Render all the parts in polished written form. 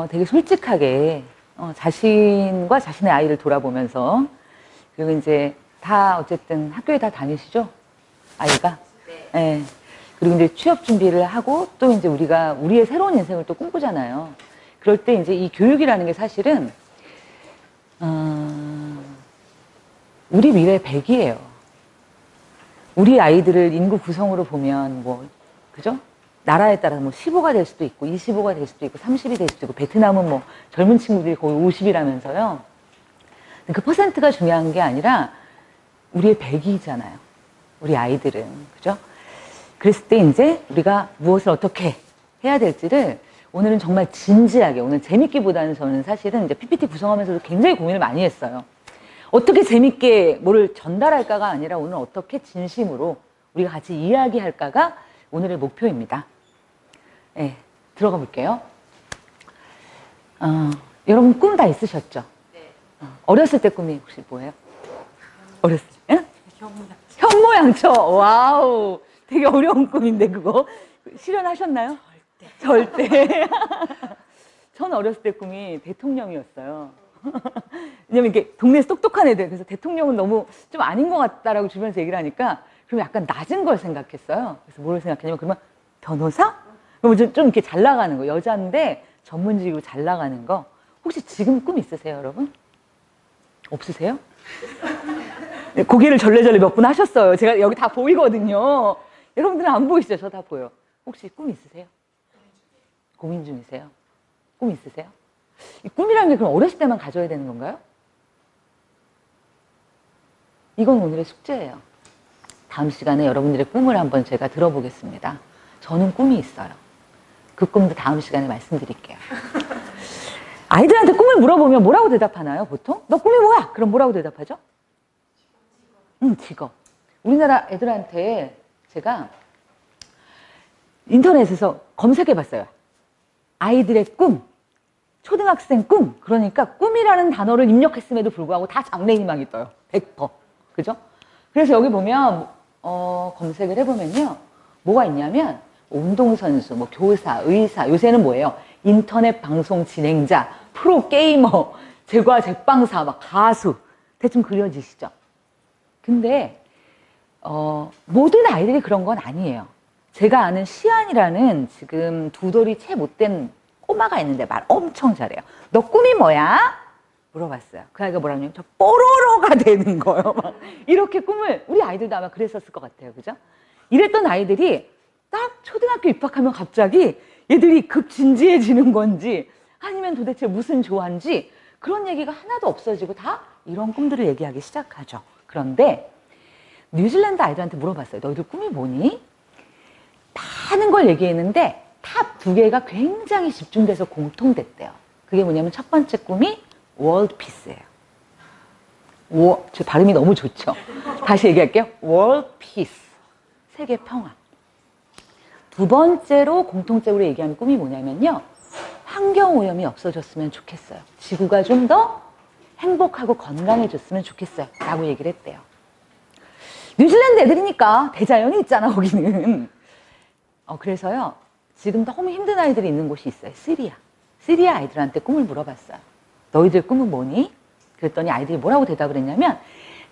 되게 솔직하게 자신과 자신의 아이를 돌아보면서 그리고 이제 다 어쨌든 학교에 다 다니시죠? 아이가? 네. 네. 그리고 이제 취업 준비를 하고 또 이제 우리가 우리의 새로운 인생을 또 꿈꾸잖아요. 그럴 때 이제 이 교육이라는 게 사실은 우리 미래 100이에요. 우리 아이들을 인구 구성으로 보면 뭐 그죠? 나라에 따라서 뭐 15가 될 수도 있고 25가 될 수도 있고 30이 될 수도 있고 베트남은 뭐 젊은 친구들이 거의 50이라면서요. 그 퍼센트가 중요한 게 아니라 우리의 100이잖아요. 우리 아이들은 그죠? 그랬을 때 이제 우리가 무엇을 어떻게 해야 될지를 오늘은 정말 진지하게 오늘 재밌기보다는 저는 사실은 이제 PPT 구성하면서도 굉장히 고민을 많이 했어요. 어떻게 재밌게 뭐를 전달할까가 아니라 오늘 어떻게 진심으로 우리가 같이 이야기할까가 오늘의 목표입니다. 네, 들어가 볼게요. 여러분 꿈 다 있으셨죠? 네. 어렸을 때 꿈이 혹시 뭐예요? 어렸을 때? 응? 현모양처. 와우. 되게 어려운 꿈인데 그거 실현하셨나요? 절대. 저는 어렸을 때 꿈이 대통령이었어요. 왜냐면 이게 동네에서 똑똑한 애들, 그래서 대통령은 너무 좀 아닌 것 같다라고 주변에서 얘기를 하니까 그럼 약간 낮은 걸 생각했어요. 그래서 뭘 생각했냐면 그러면 변호사? 그러면 좀 이렇게 잘 나가는 거, 여자인데 전문직으로 잘 나가는 거. 혹시 지금 꿈 있으세요, 여러분? 없으세요? 네, 고개를 절레절레 몇 분 하셨어요. 제가 여기 다 보이거든요. 여러분들은 안 보이시죠? 저 다 보여. 혹시 꿈 있으세요? 고민 중이세요? 꿈 있으세요? 이 꿈이라는 게 그럼 어렸을 때만 가져야 되는 건가요? 이건 오늘의 숙제예요. 다음 시간에 여러분들의 꿈을 한번 제가 들어보겠습니다. 저는 꿈이 있어요. 그 꿈도 다음 시간에 말씀드릴게요. 아이들한테 꿈을 물어보면 뭐라고 대답하나요, 보통? 너 꿈이 뭐야? 그럼 뭐라고 대답하죠? 직업. 우리나라 애들한테 제가 인터넷에서 검색해 봤어요. 아이들의 꿈, 초등학생 꿈. 그러니까 꿈이라는 단어를 입력했음에도 불구하고 다 장래희망이 떠요. 100%. 그죠? 그래서 여기 보면 검색을 해보면요. 뭐가 있냐면 운동선수, 뭐 교사, 의사, 요새는 뭐예요? 인터넷 방송 진행자, 프로게이머, 제과, 제빵사, 막 가수. 대충 그려지시죠? 근데 모든 아이들이 그런 건 아니에요. 제가 아는 시안이라는 지금 2돌이 채 못 된 꼬마가 있는데 말 엄청 잘해요. 너 꿈이 뭐야? 물어봤어요. 그 아이가 뭐라냐면 저 뽀로로가 되는 거예요. 막 이렇게 꿈을 우리 아이들도 아마 그랬었을 것 같아요. 그죠? 이랬던 아이들이 딱 초등학교 입학하면 갑자기 얘들이 급진지해지는 건지 아니면 도대체 무슨 조화인지 그런 얘기가 하나도 없어지고 다 이런 꿈들을 얘기하기 시작하죠. 그런데 뉴질랜드 아이들한테 물어봤어요. 너희들 꿈이 뭐니? 많은 걸 얘기했는데 탑 2개가 굉장히 집중돼서 공통됐대요. 그게 뭐냐면 첫 번째 꿈이 월드 피스예요. 제 발음이 너무 좋죠. 다시 얘기할게요. 월드 피스. 세계 평화. 두 번째로 공통적으로 얘기하는 꿈이 뭐냐면요. 환경오염이 없어졌으면 좋겠어요. 지구가 좀 더 행복하고 건강해졌으면 좋겠어요. 라고 얘기를 했대요. 뉴질랜드 애들이니까 대자연이 있잖아, 거기는. 그래서요. 지금 너무 힘든 아이들이 있는 곳이 있어요. 시리아. 시리아 아이들한테 꿈을 물어봤어요. 너희들 꿈은 뭐니? 그랬더니 아이들이 뭐라고 대답을 했냐면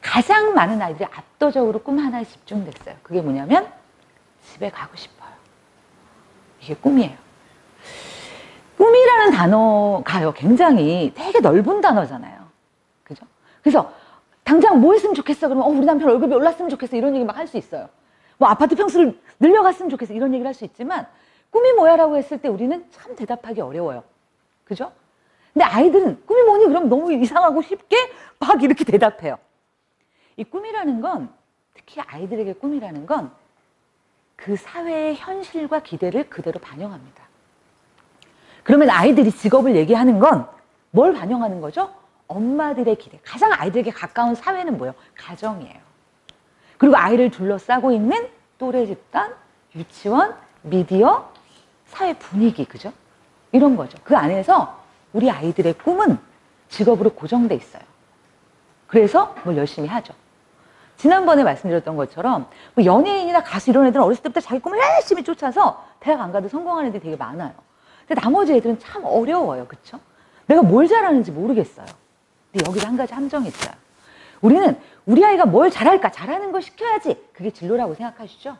가장 많은 아이들이 압도적으로 꿈 하나에 집중됐어요. 그게 뭐냐면 집에 가고 싶어요. 이게 꿈이에요. 꿈이라는 단어가요. 굉장히 되게 넓은 단어잖아요. 그죠? 그래서 당장 뭐 했으면 좋겠어? 그러면 우리 남편 월급이 올랐으면 좋겠어. 이런 얘기 막 할 수 있어요. 뭐 아파트 평수를 늘려갔으면 좋겠어. 이런 얘기를 할 수 있지만 꿈이 뭐야? 라고 했을 때 우리는 참 대답하기 어려워요. 그죠? 근데 아이들은 꿈이 뭐니? 그럼 너무 이상하고 쉽게 막 이렇게 대답해요. 이 꿈이라는 건 특히 아이들에게 꿈이라는 건 그 사회의 현실과 기대를 그대로 반영합니다. 그러면 아이들이 직업을 얘기하는 건 뭘 반영하는 거죠? 엄마들의 기대. 가장 아이들에게 가까운 사회는 뭐예요? 가정이에요. 그리고 아이를 둘러싸고 있는 또래 집단, 유치원, 미디어, 사회 분위기, 그죠? 이런 거죠. 그 안에서 우리 아이들의 꿈은 직업으로 고정돼 있어요. 그래서 뭘 열심히 하죠. 지난번에 말씀드렸던 것처럼 뭐 연예인이나 가수 이런 애들은 어렸을 때부터 자기 꿈을 열심히 쫓아서 대학 안 가도 성공하는 애들이 되게 많아요. 근데 나머지 애들은 참 어려워요. 그쵸? 내가 뭘 잘하는지 모르겠어요. 근데 여기도 한 가지 함정이 있어요. 우리는 우리 아이가 뭘 잘할까? 잘하는 걸 시켜야지. 그게 진로라고 생각하시죠?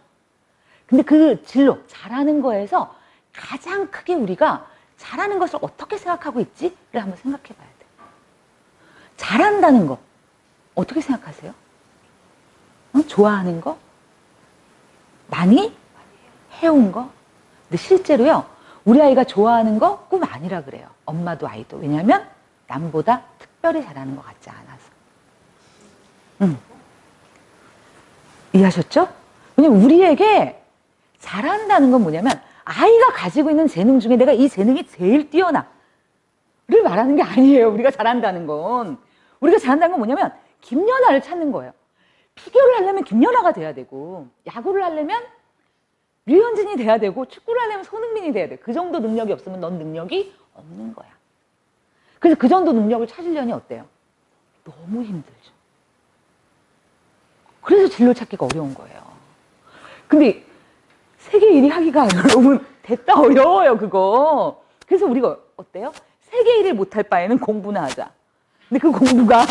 근데 그 진로, 잘하는 거에서 가장 크게 우리가 잘하는 것을 어떻게 생각하고 있지를 한번 생각해 봐야 돼요. 잘한다는 거 어떻게 생각하세요? 좋아하는 거? 많이 해온 거? 근데 실제로요, 우리 아이가 좋아하는 거 꿈 아니라 그래요. 엄마도 아이도. 왜냐하면 남보다 특별히 잘하는 것 같지 않아서. 이해하셨죠? 왜냐면 우리에게 잘한다는 건 뭐냐면 아이가 가지고 있는 재능 중에 내가 이 재능이 제일 뛰어나를 말하는 게 아니에요. 우리가 잘한다는 건. 우리가 잘한다는 건 뭐냐면 김연아를 찾는 거예요. 피겨를 하려면 김연아가 돼야 되고, 야구를 하려면 류현진이 돼야 되고, 축구를 하려면 손흥민이 돼야 돼. 그 정도 능력이 없으면 넌 능력이 없는 거야. 그래서 그 정도 능력을 찾으려니 어때요? 너무 힘들죠. 그래서 진로 찾기가 어려운 거예요. 근데 세계 1위 하기가 여러분 됐다 어려워요, 그거. 그래서 우리가 어때요? 세계 1위를 못할 바에는 공부나 하자. 근데 그 공부가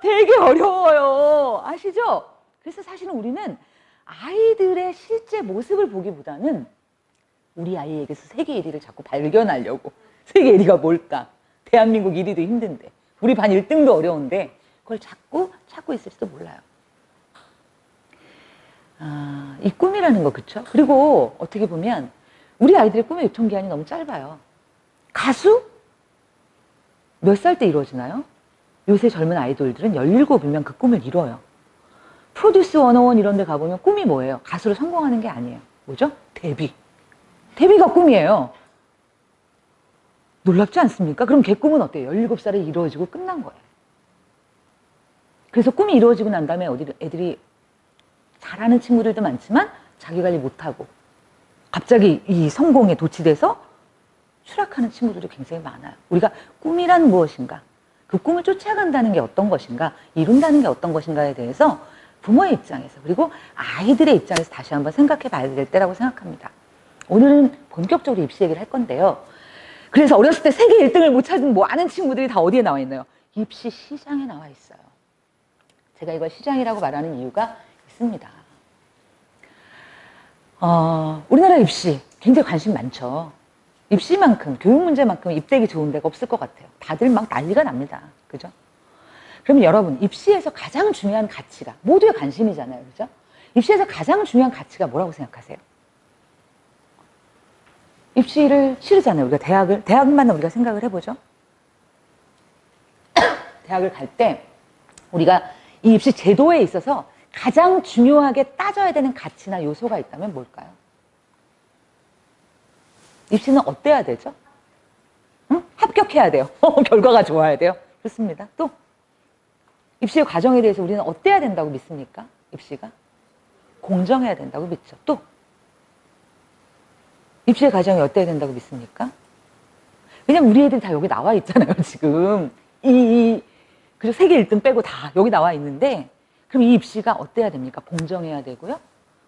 되게 어려워요. 아시죠? 그래서 사실은 우리는 아이들의 실제 모습을 보기보다는 우리 아이에게서 세계 1위를 자꾸 발견하려고. 세계 1위가 뭘까? 대한민국 1위도 힘든데, 우리 반 1등도 어려운데 그걸 자꾸 찾고 있을지도 몰라요. 이 꿈이라는 거, 그쵸? 그리고 어떻게 보면 우리 아이들의 꿈의 유통기한이 너무 짧아요. 가수? 몇 살 때 이루어지나요? 요새 젊은 아이돌들은 17이면 그 꿈을 이뤄요. 프로듀스 101 이런 데 가보면 꿈이 뭐예요? 가수로 성공하는 게 아니에요. 뭐죠? 데뷔. 데뷔가 꿈이에요. 놀랍지 않습니까? 그럼 걔 꿈은 어때요? 17살에 이루어지고 끝난 거예요. 그래서 꿈이 이루어지고 난 다음에 애들이 잘하는 친구들도 많지만 자기 관리 못하고 갑자기 이 성공에 도취돼서 추락하는 친구들도 굉장히 많아요. 우리가 꿈이란 무엇인가? 그 꿈을 쫓아간다는 게 어떤 것인가? 이룬다는 게 어떤 것인가에 대해서 부모의 입장에서, 그리고 아이들의 입장에서 다시 한번 생각해 봐야 될 때라고 생각합니다. 오늘은 본격적으로 입시 얘기를 할 건데요. 그래서 어렸을 때 세계 1등을 못 찾은 많은 친구들이 다 어디에 나와 있나요? 입시 시장에 나와 있어요. 제가 이걸 시장이라고 말하는 이유가 있습니다. 우리나라 입시 굉장히 관심 많죠. 입시만큼, 교육 문제만큼 입대기 좋은 데가 없을 것 같아요. 다들 막 난리가 납니다. 그죠? 그럼 여러분, 입시에서 가장 중요한 가치가, 모두의 관심이잖아요. 그죠? 입시에서 가장 중요한 가치가 뭐라고 생각하세요? 입시를 치르잖아요. 우리가 대학만 우리가 생각을 해보죠. 대학을 갈 때 우리가 이 입시 제도에 있어서 가장 중요하게 따져야 되는 가치나 요소가 있다면 뭘까요? 입시는 어때야 되죠? 응? 합격해야 돼요. 결과가 좋아야 돼요. 좋습니다. 또 입시의 과정에 대해서 우리는 어때야 된다고 믿습니까? 입시가 공정해야 된다고 믿죠. 또 입시의 과정이 어때야 된다고 믿습니까? 왜냐면 우리 애들이 다 여기 나와 있잖아요. 지금 그리고 세계 1등 빼고 다 여기 나와 있는데, 그럼 이 입시가 어때야 됩니까? 공정해야 되고요.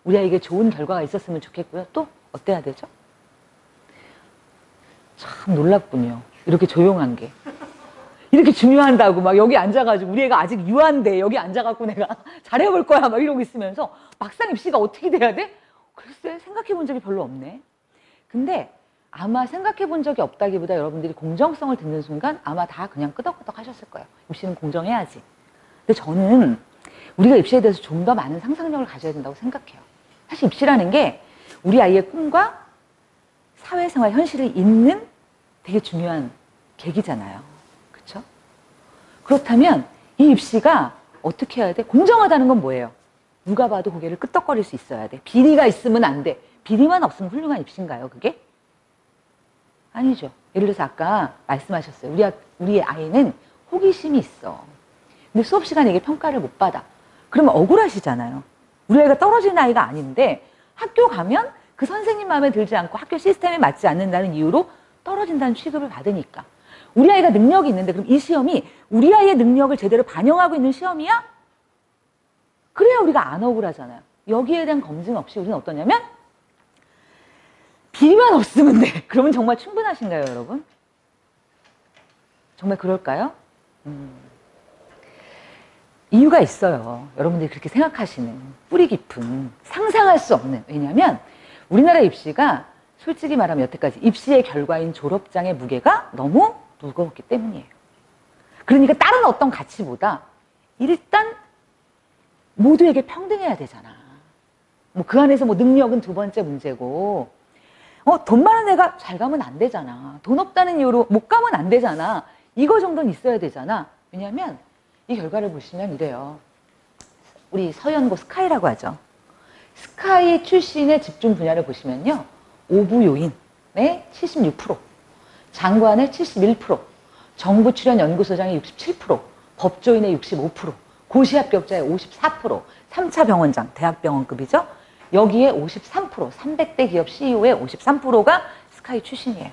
우리 아이에게 좋은 결과가 있었으면 좋겠고요. 또 어때야 되죠? 참 놀랍군요. 이렇게 조용한 게. 이렇게 중요한다고 막 여기 앉아가지고, 우리 애가 아직 유한데 여기 앉아갖고 내가 잘해볼 거야 막 이러고 있으면서 막상 입시가 어떻게 돼야 돼? 글쎄 생각해 본 적이 별로 없네. 근데 아마 생각해 본 적이 없다기보다 여러분들이 공정성을 듣는 순간 아마 다 그냥 끄덕끄덕 하셨을 거예요. 입시는 공정해야지. 근데 저는 우리가 입시에 대해서 좀 더 많은 상상력을 가져야 된다고 생각해요. 사실 입시라는 게 우리 아이의 꿈과 사회생활 현실을 잇는 되게 중요한 계기잖아요. 그렇죠? 그렇다면 이 입시가 어떻게 해야 돼? 공정하다는 건 뭐예요? 누가 봐도 고개를 끄덕거릴 수 있어야 돼. 비리가 있으면 안 돼. 비리만 없으면 훌륭한 입시인가요, 그게? 아니죠. 예를 들어서 아까 말씀하셨어요. 우리 아이는 호기심이 있어. 근데 수업 시간에 이게 평가를 못 받아. 그러면 억울하시잖아요. 우리 아이가 떨어지는 아이가 아닌데 학교 가면 그 선생님 마음에 들지 않고 학교 시스템에 맞지 않는다는 이유로 떨어진다는 취급을 받으니까. 우리 아이가 능력이 있는데 그럼 이 시험이 우리 아이의 능력을 제대로 반영하고 있는 시험이야? 그래야 우리가 안 억울하잖아요. 여기에 대한 검증 없이 우리는 어떠냐면 비리만 없으면 돼. 그러면 정말 충분하신가요, 여러분? 정말 그럴까요? 이유가 있어요. 여러분들이 그렇게 생각하시는 뿌리 깊은, 상상할 수 없는. 왜냐하면 우리나라 입시가 솔직히 말하면 여태까지 입시의 결과인 졸업장의 무게가 너무 무거웠기 때문이에요. 그러니까 다른 어떤 가치보다 일단 모두에게 평등해야 되잖아. 뭐 그 안에서 뭐 능력은 두 번째 문제고, 돈 많은 애가 잘 가면 안 되잖아. 돈 없다는 이유로 못 가면 안 되잖아. 이거 정도는 있어야 되잖아. 왜냐하면 이 결과를 보시면 이래요. 우리 서연고 스카이라고 하죠. 스카이 출신의 집중 분야를 보시면요. 오부 요인의 76%, 장관의 71%, 정부 출연 연구소장의 67%, 법조인의 65%, 고시 합격자의 54%, 3차 병원장, 대학병원급이죠. 여기에 53%, 300대 기업 CEO의 53%가 스카이 출신이에요.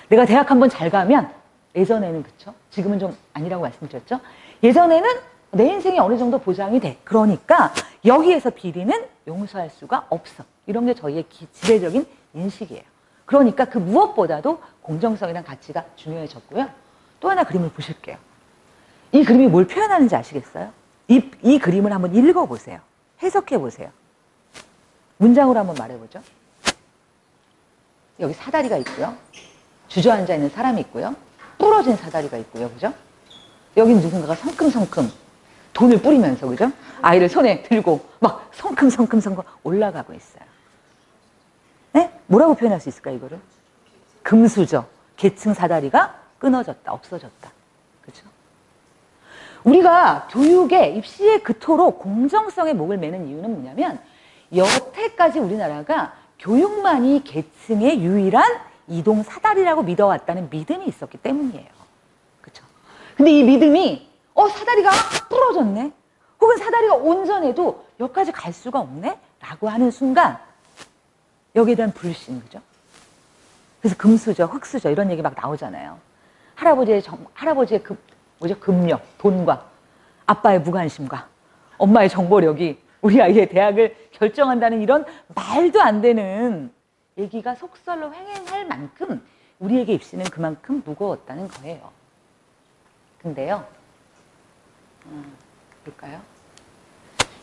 내가 대학 한번 잘 가면 예전에는 그쵸? 지금은 좀 아니라고 말씀드렸죠? 예전에는 내 인생이 어느 정도 보장이 돼. 그러니까 여기에서 비리는 용서할 수가 없어. 이런 게 저희의 지배적인 인식이에요. 그러니까 그 무엇보다도 공정성이란 가치가 중요해졌고요. 또 하나 그림을 보실게요. 이 그림이 뭘 표현하는지 아시겠어요? 이 그림을 한번 읽어보세요. 해석해보세요. 문장으로 한번 말해보죠. 여기 사다리가 있고요. 주저앉아 있는 사람이 있고요. 부러진 사다리가 있고요. 그죠? 여기 누군가가 성큼성큼 돈을 뿌리면서, 그죠? 아이를 손에 들고 막 성큼성큼 올라가고 있어요. 네? 뭐라고 표현할 수 있을까, 이거를? 금수저. 계층 사다리가 끊어졌다, 없어졌다. 그죠? 우리가 교육의 입시에 그토록 공정성에 목을 매는 이유는 뭐냐면, 여태까지 우리나라가 교육만이 계층의 유일한 이동 사다리라고 믿어왔다는 믿음이 있었기 때문이에요. 그쵸? 근데 이 믿음이, 사다리가 부러졌네? 혹은 사다리가 온전해도 여기까지 갈 수가 없네? 라고 하는 순간, 여기에 대한 불신, 그죠? 그래서 금수저, 흙수저, 이런 얘기 막 나오잖아요. 할아버지의 금력, 돈과 아빠의 무관심과 엄마의 정보력이 우리 아이의 대학을 결정한다는 이런 말도 안 되는 얘기가 속설로 횡행할 만큼 우리에게 입시는 그만큼 무거웠다는 거예요. 근데요, 볼까요?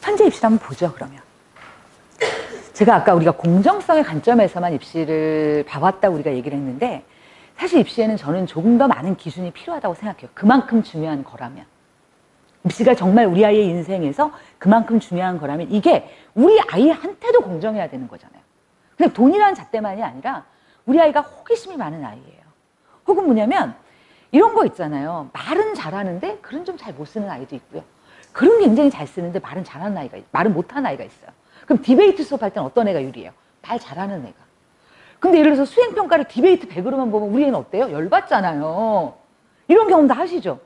현재 입시를 한번 보죠, 그러면. 제가 아까 우리가 공정성의 관점에서만 입시를 봐왔다고 우리가 얘기를 했는데, 사실 입시에는 저는 조금 더 많은 기준이 필요하다고 생각해요. 그만큼 중요한 거라면. 입시가 정말 우리 아이의 인생에서 그만큼 중요한 거라면 이게 우리 아이한테도 공정해야 되는 거잖아요. 근데 돈이라는 잣대만이 아니라 우리 아이가 호기심이 많은 아이예요. 혹은 뭐냐면 이런 거 있잖아요. 말은 잘하는데 글은 좀 잘 못 쓰는 아이도 있고요. 글은 굉장히 잘 쓰는데 말은 못하는 아이가 있어요. 그럼 디베이트 수업할 때는 어떤 애가 유리해요? 말 잘하는 애가. 근데 예를 들어서 수행평가를 디베이트 100으로만 보면 우리 애는 어때요? 열받잖아요. 이런 경험 다 하시죠?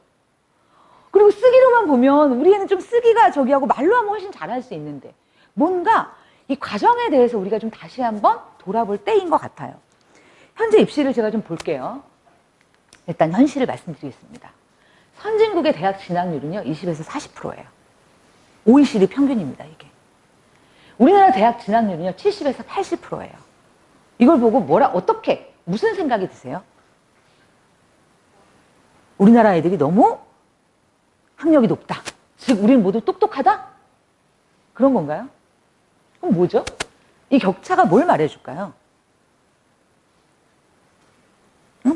그리고 쓰기로만 보면 우리 애는 좀 쓰기가 저기하고 말로 하면 훨씬 잘할 수 있는데 뭔가 이 과정에 대해서 우리가 좀 다시 한번 돌아볼 때인 것 같아요. 현재 입시를 제가 좀 볼게요. 일단 현실을 말씀드리겠습니다. 선진국의 대학 진학률은요 20에서 40%예요. OECD 평균입니다, 이게. 우리나라 대학 진학률은요 70에서 80%예요. 이걸 보고 무슨 생각이 드세요? 우리나라 애들이 너무 학력이 높다. 즉 우리는 모두 똑똑하다? 그런 건가요? 그럼 뭐죠? 이 격차가 뭘 말해줄까요?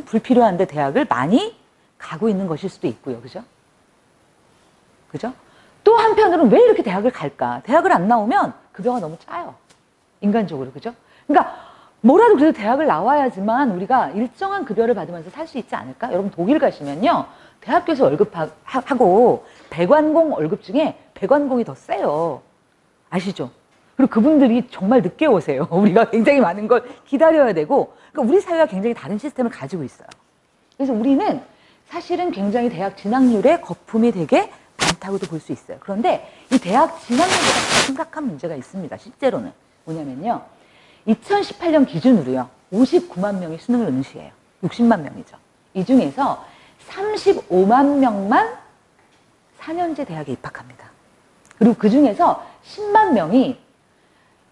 불필요한데 대학을 많이 가고 있는 것일 수도 있고요. 그죠? 그죠? 또 한편으로는 왜 이렇게 대학을 갈까? 대학을 안 나오면 급여가 너무 짜요. 인간적으로. 그죠? 그러니까 뭐라도 그래도 대학을 나와야지만 우리가 일정한 급여를 받으면서 살 수 있지 않을까? 여러분 독일 가시면요. 대학교에서 월급하고 배관공 월급 중에 배관공이 더 세요. 아시죠? 그리고 그분들이 정말 늦게 오세요. 우리가 굉장히 많은 걸 기다려야 되고, 그러니까 우리 사회가 굉장히 다른 시스템을 가지고 있어요. 그래서 우리는 사실은 굉장히 대학 진학률에 거품이 되게 많다고도 볼 수 있어요. 그런데 이 대학 진학률보다 심각한 문제가 있습니다. 실제로는. 뭐냐면요. 2018년 기준으로요. 59만 명이 수능을 응시해요. 60만 명이죠. 이 중에서 35만 명만 4년제 대학에 입학합니다. 그리고 그 중에서 10만 명이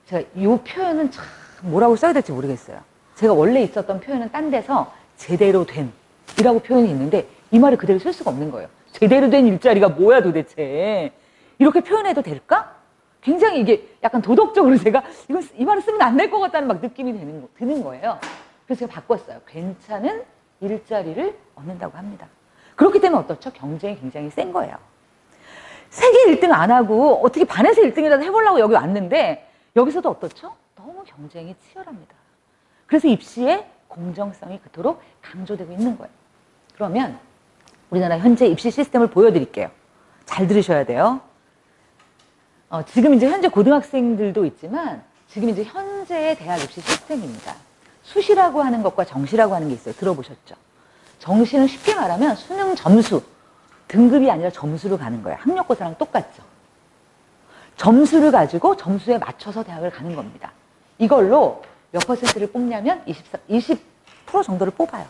제가 이 표현은 참 뭐라고 써야 될지 모르겠어요. 제가 원래 있었던 표현은 딴 데서 제대로 된 이라고 표현이 있는데 이 말을 그대로 쓸 수가 없는 거예요. 제대로 된 일자리가 뭐야 도대체. 이렇게 표현해도 될까? 굉장히 이게 약간 도덕적으로 제가 이 말을 쓰면 안 될 것 같다는 막 느낌이 드는 거예요. 그래서 제가 바꿨어요. 괜찮은 일자리를 얻는다고 합니다. 그렇기 때문에 어떻죠? 경쟁이 굉장히 센 거예요. 세계 1등 안 하고 어떻게 반에서 1등이라도 해보려고 여기 왔는데 여기서도 어떻죠? 너무 경쟁이 치열합니다. 그래서 입시의 공정성이 그토록 강조되고 있는 거예요. 그러면 우리나라 현재 입시 시스템을 보여드릴게요. 잘 들으셔야 돼요. 지금 이제 현재 고등학생들도 있지만 지금 이제 현재의 대학 입시 시스템입니다. 수시라고 하는 것과 정시라고 하는 게 있어요. 들어보셨죠? 정시는 쉽게 말하면 수능 점수, 등급이 아니라 점수로 가는 거예요. 학력고사랑 똑같죠. 점수를 가지고 점수에 맞춰서 대학을 가는 겁니다. 이걸로 몇 퍼센트를 뽑냐면 20% 정도를 뽑아요.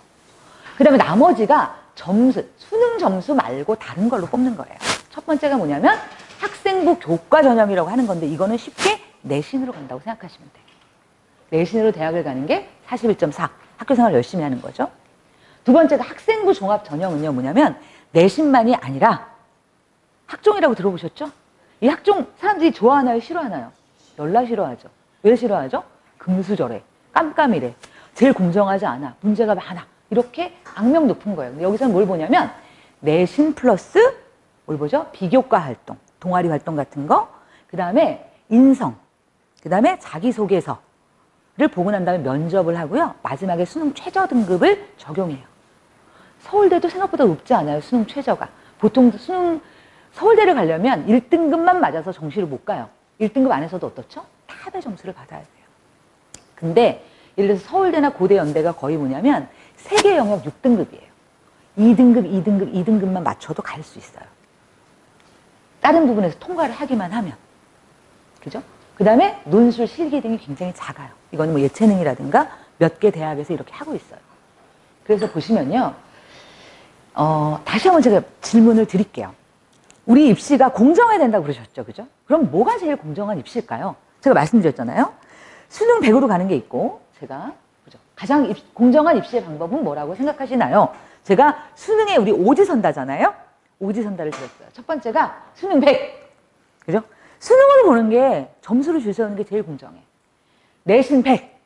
그 다음에 나머지가 점수, 수능 점수 말고 다른 걸로 뽑는 거예요. 첫 번째가 뭐냐면 학생부 교과 전형이라고 하는 건데 이거는 쉽게 내신으로 간다고 생각하시면 돼요. 내신으로 대학을 가는 게 41.4, 학교생활 열심히 하는 거죠. 두 번째가 학생부 종합 전형은요 뭐냐면 내신만이 아니라 학종이라고 들어보셨죠? 이 학종 사람들이 좋아하나요? 싫어하나요? 열나 싫어하죠. 왜 싫어하죠? 금수저래, 깜깜이래, 제일 공정하지 않아, 문제가 많아, 이렇게 악명 높은 거예요. 근데 여기서는 뭘 보냐면 내신 플러스 뭘 보죠? 비교과 활동, 동아리 활동 같은 거, 그 다음에 인성, 그 다음에 자기소개서를 보고 난 다음에 면접을 하고요. 마지막에 수능 최저 등급을 적용해요. 서울대도 생각보다 높지 않아요. 수능 최저가. 보통 서울대를 가려면 1등급만 맞아서 정시를 못 가요. 1등급 안에서도 어떻죠? 탑의 점수를 받아야 돼요. 근데 예를 들어서 서울대나 고대 연대가 거의 뭐냐면 세계 영역 6등급이에요. 2등급, 2등급, 2등급만 맞춰도 갈 수 있어요. 다른 부분에서 통과를 하기만 하면. 그죠? 그 다음에 논술, 실기 등이 굉장히 작아요. 이거는 뭐 예체능이라든가 몇 개 대학에서 이렇게 하고 있어요. 그래서 보시면요. 다시 한번 제가 질문을 드릴게요. 우리 입시가 공정해야 된다고 그러셨죠? 그죠? 그럼 뭐가 제일 공정한 입시일까요? 제가 말씀드렸잖아요. 수능 100으로 가는 게 있고, 제가, 그죠? 가장 공정한 입시의 방법은 뭐라고 생각하시나요? 제가 수능에 우리 오지선다잖아요? 오지선다를 드렸어요. 첫 번째가 수능 100. 그죠? 수능으로 보는 게 점수를 줄 세우는 게 제일 공정해. 내신 100.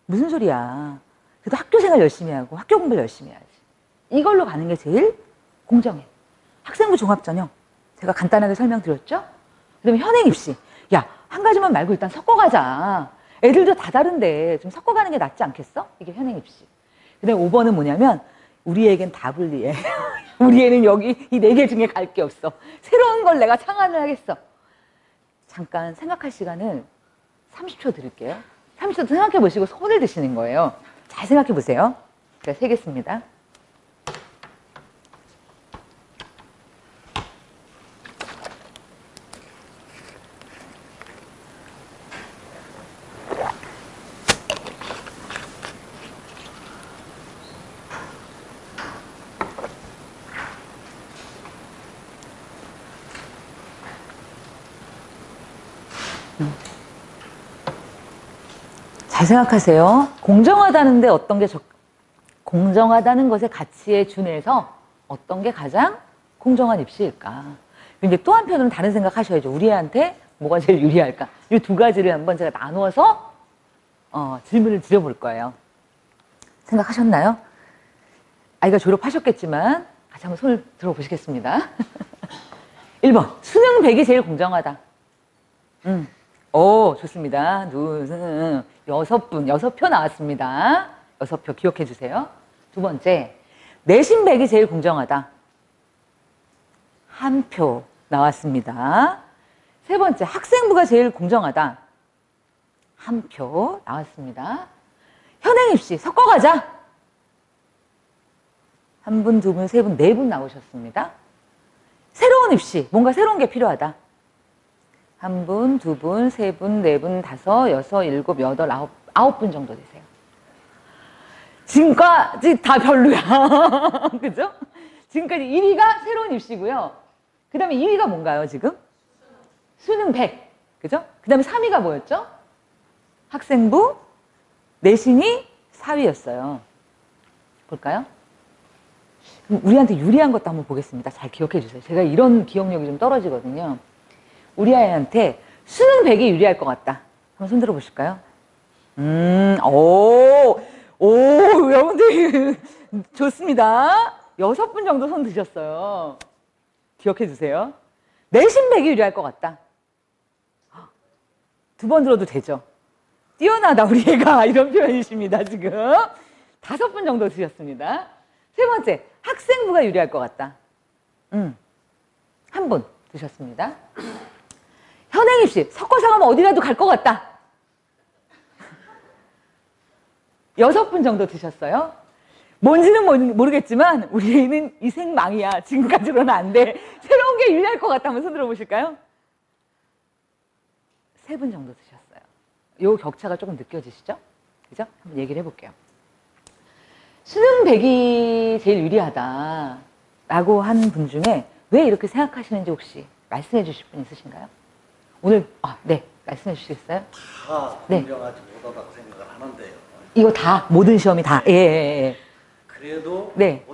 무슨 소리야. 그래도 학교 생활 열심히 하고 학교 공부 열심히 해야지. 이걸로 가는 게 제일 공정해. 학생부 종합전형. 제가 간단하게 설명드렸죠? 그 다음에 현행 입시. 야, 한 가지만 말고 일단 섞어가자. 애들도 다 다른데 좀 섞어가는 게 낫지 않겠어? 이게 현행 입시. 그 다음에 5번은 뭐냐면 우리 애겐 다 불리해. 우리 애는 여기 이 4개 중에 갈 게 없어. 새로운 걸 내가 창안을 하겠어. 잠깐 생각할 시간을 30초 드릴게요. 30초 생각해 보시고 손을 드시는 거예요. 잘 생각해 보세요. 제가 세겠습니다. 잘 생각하세요. 공정하다는데 어떤 게 공정하다는 것의 가치에 준해서 어떤 게 가장 공정한 입시일까? 근데 또 한편으로는 다른 생각 하셔야죠. 우리 애한테 뭐가 제일 유리할까? 이 두 가지를 한번 제가 나누어서 질문을 드려볼 거예요. 생각하셨나요? 아이가 졸업하셨겠지만 같이 한번 손을 들어보시겠습니다. 1번 수능 100이 제일 공정하다. 오, 좋습니다. 6표 나왔습니다. 6표 기억해 주세요. 두 번째, 내신 100이 제일 공정하다. 1표 나왔습니다. 세 번째, 학생부가 제일 공정하다. 1표 나왔습니다. 현행 입시 섞어가자. 1분, 2분, 3분, 4분 나오셨습니다. 새로운 입시, 뭔가 새로운 게 필요하다. 1분, 2분, 3분, 4분, 5, 6, 7, 8, 9분 정도 되세요. 지금까지 다 별로야. 그죠? 지금까지 1위가 새로운 입시고요. 그 다음에 2위가 뭔가요, 지금? 수능 100. 그죠? 그 다음에 3위가 뭐였죠? 학생부, 내신이 4위였어요. 볼까요? 그럼 우리한테 유리한 것도 한번 보겠습니다. 잘 기억해 주세요. 제가 이런 기억력이 좀 떨어지거든요. 우리 아이한테 수능 100이 유리할 것 같다. 한번 손 들어 보실까요? 여러분들 좋습니다. 6분 정도 손 드셨어요. 기억해 주세요. 내신 100이 유리할 것 같다. 2번 들어도 되죠. 뛰어나다 우리 애가 이런 표현이십니다. 지금 5분 정도 드셨습니다. 세 번째, 학생부가 유리할 것 같다. 1분 드셨습니다. 현행입시, 석고상하면 어디라도 갈 것 같다. 6분 정도 드셨어요. 뭔지는 모르겠지만 우리 애는 이생망이야. 지금까지로는 안 돼. 새로운 게 유리할 것 같다면 손 들어보실까요? 3분 정도 드셨어요. 요 격차가 조금 느껴지시죠? 그죠? 한번 얘기를 해볼게요. 수능 100이 제일 유리하다라고 한 분 중에 왜 이렇게 생각하시는지 혹시 말씀해 주실 분 있으신가요? 오늘, 네, 말씀해 주시겠어요? 다 네. 공정하지 못하다고 생각을 하는데요. 이거 다, 모든 시험이 다, 예. 그래도 네.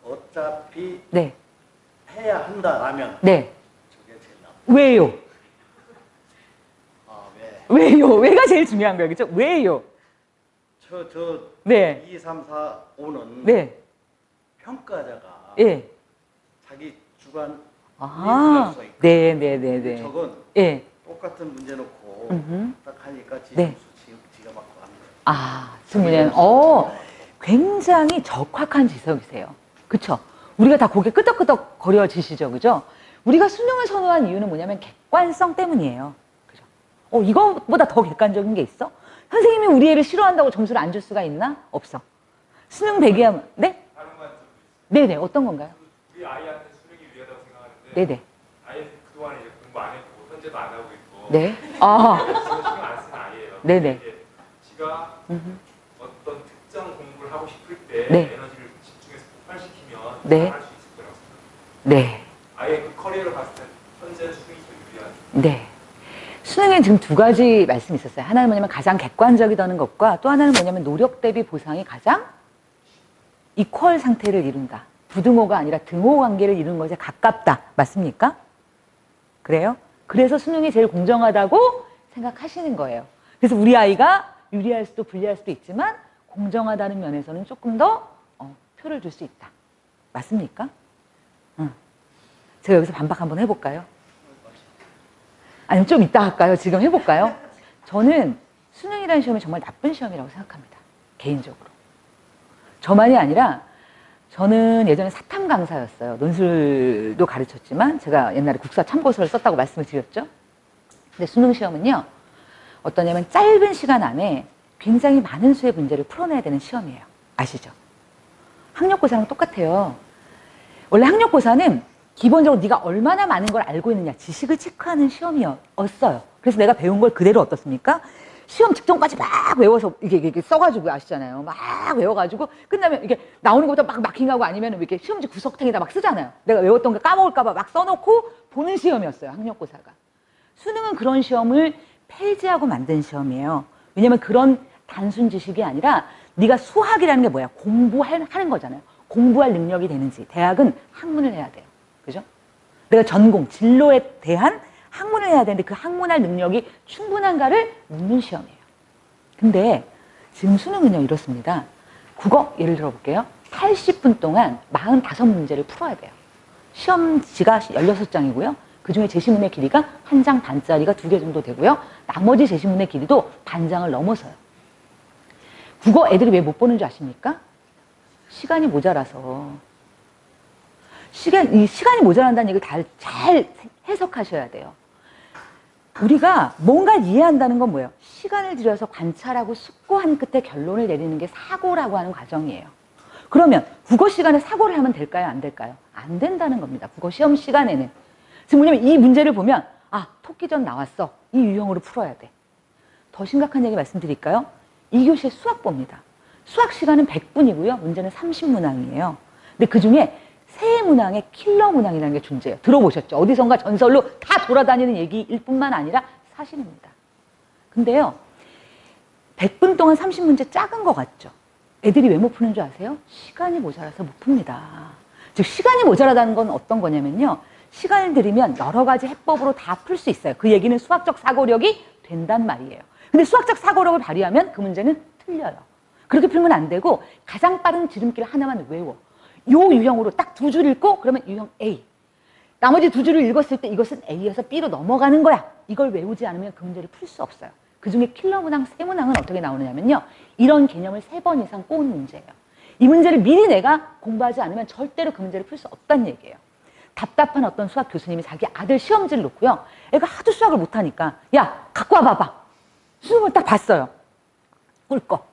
어차피 네. 해야 한다라면 네. 저게 제일 나쁘다. 왜요? 왜? 왜요? 왜가 제일 중요한 거예요, 그죠? 왜요? 네. 2, 3, 4, 5는 네. 평가자가 예. 자기 주관 아, 써 있고 네. 저건 예. 똑같은 문제 놓고 음흠. 딱 하니까 네. 지가 맞고 합니다. 승민이는, 굉장히 적확한 지적이세요. 그쵸? 우리가 다 고개 끄덕끄덕 거려지시죠, 그죠? 우리가 수능을 선호한 이유는 뭐냐면 객관성 때문이에요. 그죠? 이거보다 더 객관적인 게 있어? 선생님이 우리 애를 싫어한다고 점수를 안 줄 수가 있나? 없어. 수능 100이 하면, 네? 다른 관점도 있어요. 네네, 어떤 건가요? 우리 아이한테 수능이 유리하다고 생각하는데 네네. 아이는 그동안 이제 공부 안 했고 현재도 안 하고 있고 네. 지금 신경 안 쓰는 아이예요. 네네. 이제 지가 어떤 특정 공부를 하고 싶을 때 네. 에너지를 집중해서 폭발시키면 네. 잘할 수 있을 거라고 생각합니다. 네. 아이의 그 커리어를 봤을 때 현재 수능이 더 유리하죠. 네. 수능엔 지금 2가지 말씀이 있었어요. 하나는 뭐냐면 가장 객관적이다는 것과 또 하나는 뭐냐면 노력 대비 보상이 가장 이퀄 상태를 이룬다. 부등호가 아니라 등호 관계를 이루는 것에 가깝다. 맞습니까? 그래요? 그래서 수능이 제일 공정하다고 생각하시는 거예요. 그래서 우리 아이가 유리할 수도 불리할 수도 있지만 공정하다는 면에서는 조금 더 표를 줄 수 있다. 맞습니까? 제가 여기서 반박 한번 해볼까요? 아니면 좀 이따 할까요? 지금 해볼까요? 저는 수능이라는 시험이 정말 나쁜 시험이라고 생각합니다. 개인적으로. 저만이 아니라 저는 예전에 사탐 강사였어요. 논술도 가르쳤지만 제가 옛날에 국사 참고서를 썼다고 말씀을 드렸죠. 근데 수능 시험은요. 어떠냐면 짧은 시간 안에 굉장히 많은 수의 문제를 풀어내야 되는 시험이에요. 아시죠? 학력고사랑 똑같아요. 원래 학력고사는 기본적으로 네가 얼마나 많은 걸 알고 있느냐 지식을 체크하는 시험이었어요. 그래서 내가 배운 걸 그대로 어떻습니까? 시험 직전까지 막 외워서 이게 써가지고 아시잖아요. 막 외워가지고 끝나면 이게 나오는 것보다 막 마킹하고 아니면 이렇게 시험지 구석탱이다 막 쓰잖아요. 내가 외웠던 거 까먹을까봐 막 써놓고 보는 시험이었어요. 학력고사가. 수능은 그런 시험을 폐지하고 만든 시험이에요. 왜냐면 그런 단순 지식이 아니라 네가 수학이라는 게 뭐야? 공부하는 거잖아요. 공부할 능력이 되는지. 대학은 학문을 해야 돼요. 그죠? 내가 전공, 진로에 대한 학문을 해야 되는데 그 학문할 능력이 충분한가를 묻는 시험이에요. 근데 지금 수능은요 이렇습니다. 국어 예를 들어 볼게요. 80분 동안 45문제를 풀어야 돼요. 시험지가 16장이고요. 그중에 제시문의 길이가 1장 반짜리가 2개 정도 되고요. 나머지 제시문의 길이도 반장을 넘어서요. 국어 애들이 왜 못 보는 줄 아십니까? 시간이 모자라서. 시간이 모자란다는 얘기를 잘 해석하셔야 돼요. 우리가 뭔가를 이해한다는 건 뭐예요? 시간을 들여서 관찰하고 숙고한 끝에 결론을 내리는 게 사고라고 하는 과정이에요. 그러면 국어 시간에 사고를 하면 될까요? 안 될까요? 안 된다는 겁니다. 국어 시험 시간에는. 지금 뭐냐면 이 문제를 보면 토끼전 나왔어. 이 유형으로 풀어야 돼. 더 심각한 얘기 말씀드릴까요? 2교시에 수학 봅니다. 수학 시간은 100분이고요. 문제는 30문항이에요. 근데 그중에 새 문항에 킬러 문항이라는 게 존재해요. 들어보셨죠? 어디선가 전설로 다 돌아다니는 얘기일 뿐만 아니라 사실입니다. 근데요, 100분 동안 30문제 작은 것 같죠? 애들이 왜 못 푸는 줄 아세요? 시간이 모자라서 못 풉니다. 즉 시간이 모자라다는 건 어떤 거냐면요. 시간을 들이면 여러 가지 해법으로 다 풀 수 있어요. 그 얘기는 수학적 사고력이 된단 말이에요. 근데 수학적 사고력을 발휘하면 그 문제는 틀려요. 그렇게 풀면 안 되고 가장 빠른 지름길 하나만 외워. 요 유형으로 딱 두 줄 읽고 그러면 유형 A. 나머지 두 줄을 읽었을 때 이것은 A에서 B로 넘어가는 거야. 이걸 외우지 않으면 그 문제를 풀 수 없어요. 그중에 킬러 문항, 세 문항은 어떻게 나오느냐면요. 이런 개념을 3번 이상 꼬은 문제예요. 이 문제를 미리 내가 공부하지 않으면 절대로 그 문제를 풀 수 없다는 얘기예요. 답답한 어떤 수학 교수님이 자기 아들 시험지를 놓고요. 애가 하도 수학을 못하니까 야 갖고 와봐봐. 수능을 딱 봤어요. 꿀꺽.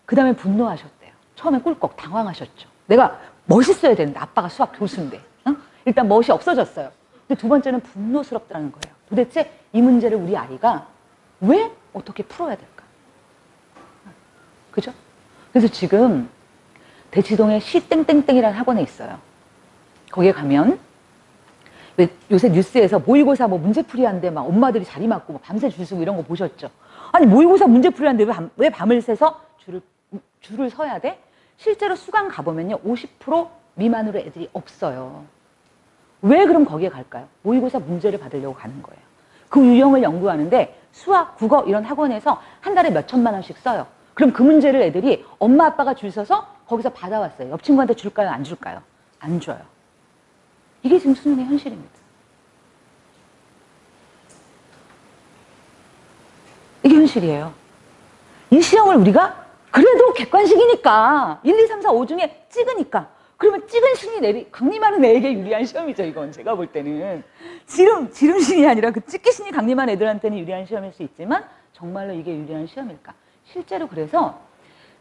그 다음에 분노하셨대요. 처음에 꿀꺽 당황하셨죠. 내가 멋있어야 되는데 아빠가 수학 교수인데 일단 멋이 없어졌어요. 근데 두 번째는 분노스럽다는 거예요. 도대체 이 문제를 우리 아이가 왜 어떻게 풀어야 될까? 그죠? 그래서 지금 대치동에 시땡땡땡이라는 학원에 있어요. 거기에 가면 왜 요새 뉴스에서 모의고사 뭐 문제풀이 한데 막 엄마들이 자리 맡고 막 밤새 줄 서고 이런 거 보셨죠? 아니 모의고사 문제풀이 한데 왜 밤을 새서 줄을 서야 돼? 실제로 수강 가보면요 50% 미만으로 애들이 없어요. 왜 그럼 거기에 갈까요? 모의고사 문제를 받으려고 가는 거예요. 그 유형을 연구하는데 수학, 국어 이런 학원에서 한 달에 몇 천만 원씩 써요. 그럼 그 문제를 애들이 엄마 아빠가 줄 서서 거기서 받아왔어요. 옆 친구한테 줄까요? 안 줄까요? 안 줘요. 이게 지금 수능의 현실입니다. 이게 현실이에요. 이 시험을 우리가 그래도 객관식이니까 1, 2, 3, 4, 5 중에 찍으니까 그러면 찍은 신이 강림하는 애에게 유리한 시험이죠. 이건 제가 볼 때는 지름신이 아니라 그 찍기 신이 강림한 애들한테는 유리한 시험일 수 있지만 정말로 이게 유리한 시험일까? 실제로 그래서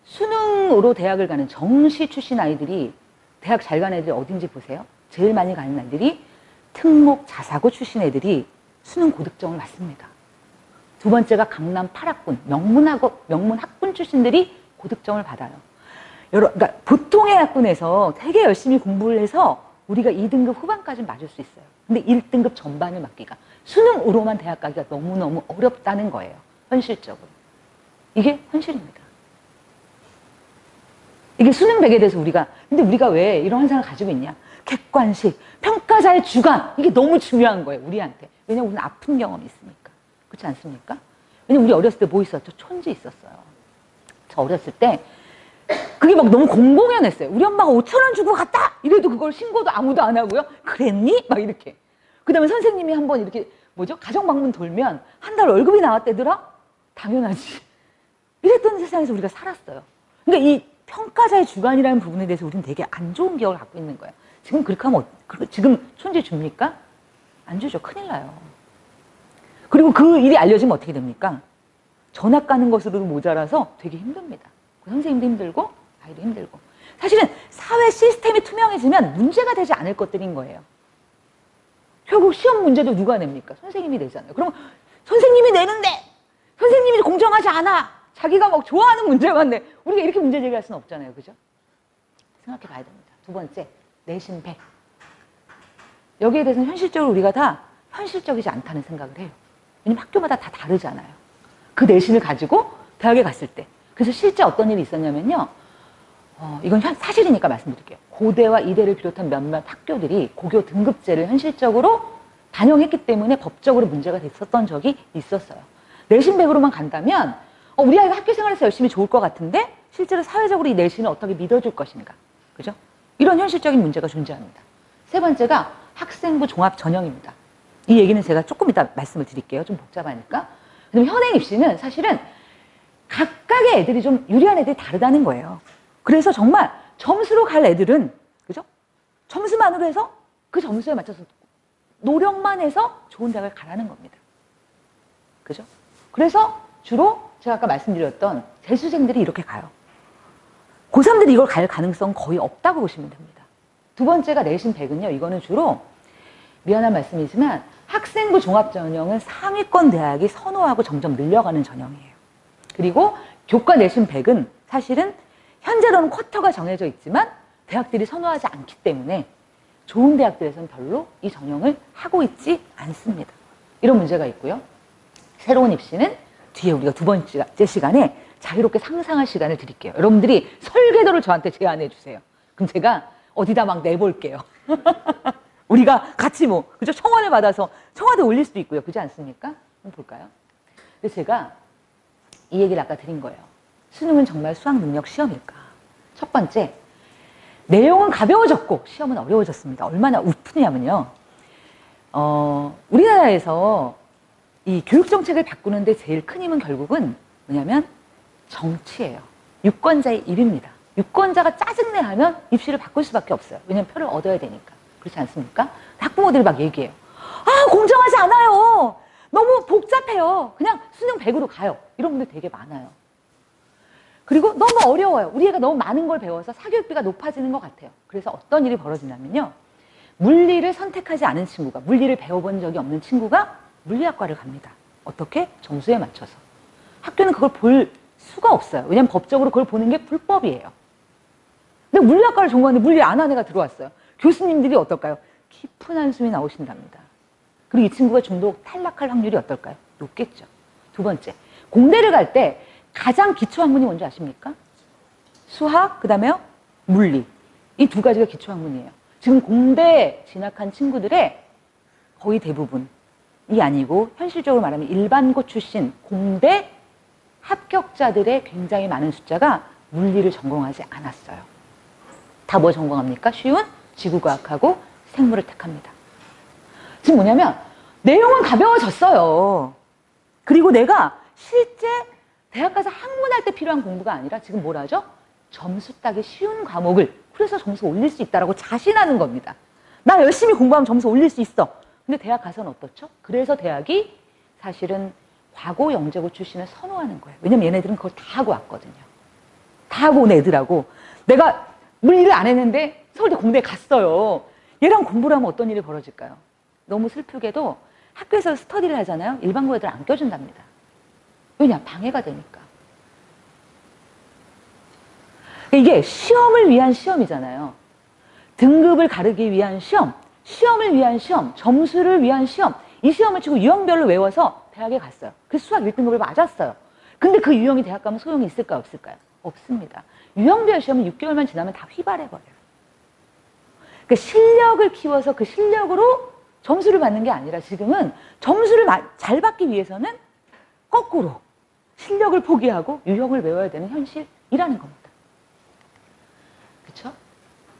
수능으로 대학을 가는 정시 출신 아이들이 대학 잘 가는 애들이 어딘지 보세요. 제일 많이 가는 애들이 특목 자사고 출신 애들이 수능 고득점을 맞습니다. 두 번째가 강남 8학군 명문학군 출신들이 고득점을 받아요. 그러니까 보통의 학군에서 되게 열심히 공부를 해서 우리가 2등급 후반까지 맞을 수 있어요. 근데 1등급 전반을 맞기가 수능으로만 대학 가기가 너무너무 어렵다는 거예요. 현실적으로. 이게 현실입니다. 이게 수능 100에 대해서 근데 우리가 왜 이런 환상을 가지고 있냐? 객관식, 평가자의 주관, 이게 너무 중요한 거예요, 우리한테. 왜냐면 우리는 아픈 경험이 있으니까. 그렇지 않습니까? 왜냐면 우리 어렸을 때 뭐 있었죠? 촌지 있었어요. 저 어렸을 때 그게 막 너무 공공연했어요. 우리 엄마가 5,000원 주고 갔다! 이래도 그걸 신고도 아무도 안 하고요. 그랬니? 막 이렇게. 그 다음에 선생님이 한번 이렇게, 가정방문 돌면 한 달 월급이 나왔대더라? 당연하지. 이랬던 세상에서 우리가 살았어요. 그러니까 이 평가자의 주관이라는 부분에 대해서 우리는 되게 안 좋은 기억을 갖고 있는 거예요. 지금 그렇게 하면, 지금 촌지 줍니까? 안 주죠. 큰일 나요. 그리고 그 일이 알려지면 어떻게 됩니까? 전학 가는 것으로도 모자라서 되게 힘듭니다. 선생님도 힘들고 아이도 힘들고. 사실은 사회 시스템이 투명해지면 문제가 되지 않을 것들인 거예요. 결국 시험 문제도 누가 냅니까? 선생님이 내잖아요. 그럼 선생님이 내는데 선생님이 공정하지 않아. 자기가 막 좋아하는 문제만 내. 우리가 이렇게 문제 제기할 수는 없잖아요. 그죠? 생각해 봐야 됩니다. 두 번째, 내신 100. 여기에 대해서는 현실적으로 우리가 다 현실적이지 않다는 생각을 해요. 왜냐면 학교마다 다 다르잖아요. 그 내신을 가지고 대학에 갔을 때. 그래서 실제 어떤 일이 있었냐면요. 이건 사실이니까 말씀드릴게요. 고대와 이대를 비롯한 몇몇 학교들이 고교 등급제를 현실적으로 반영했기 때문에 법적으로 문제가 됐었던 적이 있었어요. 내신 100으로만 간다면 우리 아이가 학교 생활에서 열심히 좋을 것 같은데 실제로 사회적으로 이 내신을 어떻게 믿어줄 것인가. 그죠? 이런 현실적인 문제가 존재합니다. 세 번째가 학생부 종합 전형입니다. 이 얘기는 제가 조금 이따 말씀을 드릴게요. 좀 복잡하니까. 그럼 현행 입시는 사실은 각각의 애들이 좀 유리한 애들이 다르다는 거예요. 그래서 정말 점수로 갈 애들은, 그죠? 점수만으로 해서 그 점수에 맞춰서 노력만 해서 좋은 대학을 가라는 겁니다. 그죠? 그래서 주로 제가 아까 말씀드렸던 재수생들이 이렇게 가요. 고3들이 이걸 갈 가능성 거의 없다고 보시면 됩니다. 두 번째가 내신 100은요. 이거는 주로 미안한 말씀이지만 학생부 종합전형은 상위권 대학이 선호하고 점점 늘려가는 전형이에요. 그리고 교과 내신 100은 사실은 현재로는 쿼터가 정해져 있지만 대학들이 선호하지 않기 때문에 좋은 대학들에서는 별로 이 전형을 하고 있지 않습니다. 이런 문제가 있고요. 새로운 입시는 뒤에 우리가 두 번째 시간에 자유롭게 상상할 시간을 드릴게요. 여러분들이 설계도를 저한테 제안해 주세요. 그럼 제가 어디다 막 내볼게요. 우리가 같이 뭐, 그죠? 청원을 받아서 청와대 올릴 수도 있고요. 그렇지 않습니까? 한번 볼까요? 근데 제가 이 얘기를 아까 드린 거예요. 수능은 정말 수학 능력 시험일까? 첫 번째, 내용은 가벼워졌고 시험은 어려워졌습니다. 얼마나 우프냐면요. 우리나라에서 이 교육 정책을 바꾸는데 제일 큰 힘은 결국은 뭐냐면 정치예요. 유권자의 일입니다. 유권자가 짜증내 하면 입시를 바꿀 수밖에 없어요. 왜냐면 표를 얻어야 되니까. 그렇지 않습니까? 학부모들이 막 얘기해요. 아, 공정하지 않아요. 너무 복잡해요. 그냥 수능 100으로 가요. 이런 분들 되게 많아요. 그리고 너무 어려워요. 우리 애가 너무 많은 걸 배워서 사교육비가 높아지는 것 같아요. 그래서 어떤 일이 벌어지냐면요. 물리를 선택하지 않은 친구가, 물리를 배워본 적이 없는 친구가 물리학과를 갑니다. 어떻게? 점수에 맞춰서. 학교는 그걸 볼 수가 없어요. 왜냐면 법적으로 그걸 보는 게 불법이에요. 근데 물리학과를 전공하는데 물리 안 한 애가 들어왔어요. 교수님들이 어떨까요? 깊은 한숨이 나오신답니다. 그리고 이 친구가 중도 탈락할 확률이 어떨까요? 높겠죠. 두 번째, 공대를 갈 때 가장 기초 학문이 뭔지 아십니까? 수학, 그 다음에요, 물리. 이 두 가지가 기초 학문이에요. 지금 공대 진학한 친구들의 거의 대부분이 아니고 현실적으로 말하면 일반고 출신 공대 합격자들의 굉장히 많은 숫자가 물리를 전공하지 않았어요. 다 뭐 전공합니까? 쉬운 지구과학하고 생물을 택합니다. 지금 뭐냐면 내용은 가벼워졌어요. 그리고 내가 실제 대학 가서 학문할 때 필요한 공부가 아니라 지금 뭘 하죠? 점수 따기 쉬운 과목을 그래서 점수 올릴 수 있다라고 자신하는 겁니다. 나 열심히 공부하면 점수 올릴 수 있어. 근데 대학 가서는 어떻죠? 그래서 대학이 사실은 과고 영재고 출신을 선호하는 거예요. 왜냐면 얘네들은 그걸 다 하고 왔거든요. 다 하고 온 애들하고 내가 물리를 안 했는데 서울대 공대에 갔어요. 얘랑 공부를 하면 어떤 일이 벌어질까요? 너무 슬프게도 학교에서 스터디를 하잖아요. 일반고 애들 안 껴준답니다. 왜냐? 방해가 되니까. 이게 시험을 위한 시험이잖아요. 등급을 가르기 위한 시험, 시험을 위한 시험, 점수를 위한 시험. 이 시험을 치고 유형별로 외워서 대학에 갔어요. 그래서 수학 1등급을 맞았어요. 근데 그 유형이 대학 가면 소용이 있을까요? 없을까요? 없습니다. 유형별 시험은 6개월만 지나면 다 휘발해버려요. 그러니까 실력을 키워서 그 실력으로 점수를 받는 게 아니라 지금은 점수를 잘 받기 위해서는 거꾸로 실력을 포기하고 유형을 외워야 되는 현실이라는 겁니다. 그렇죠?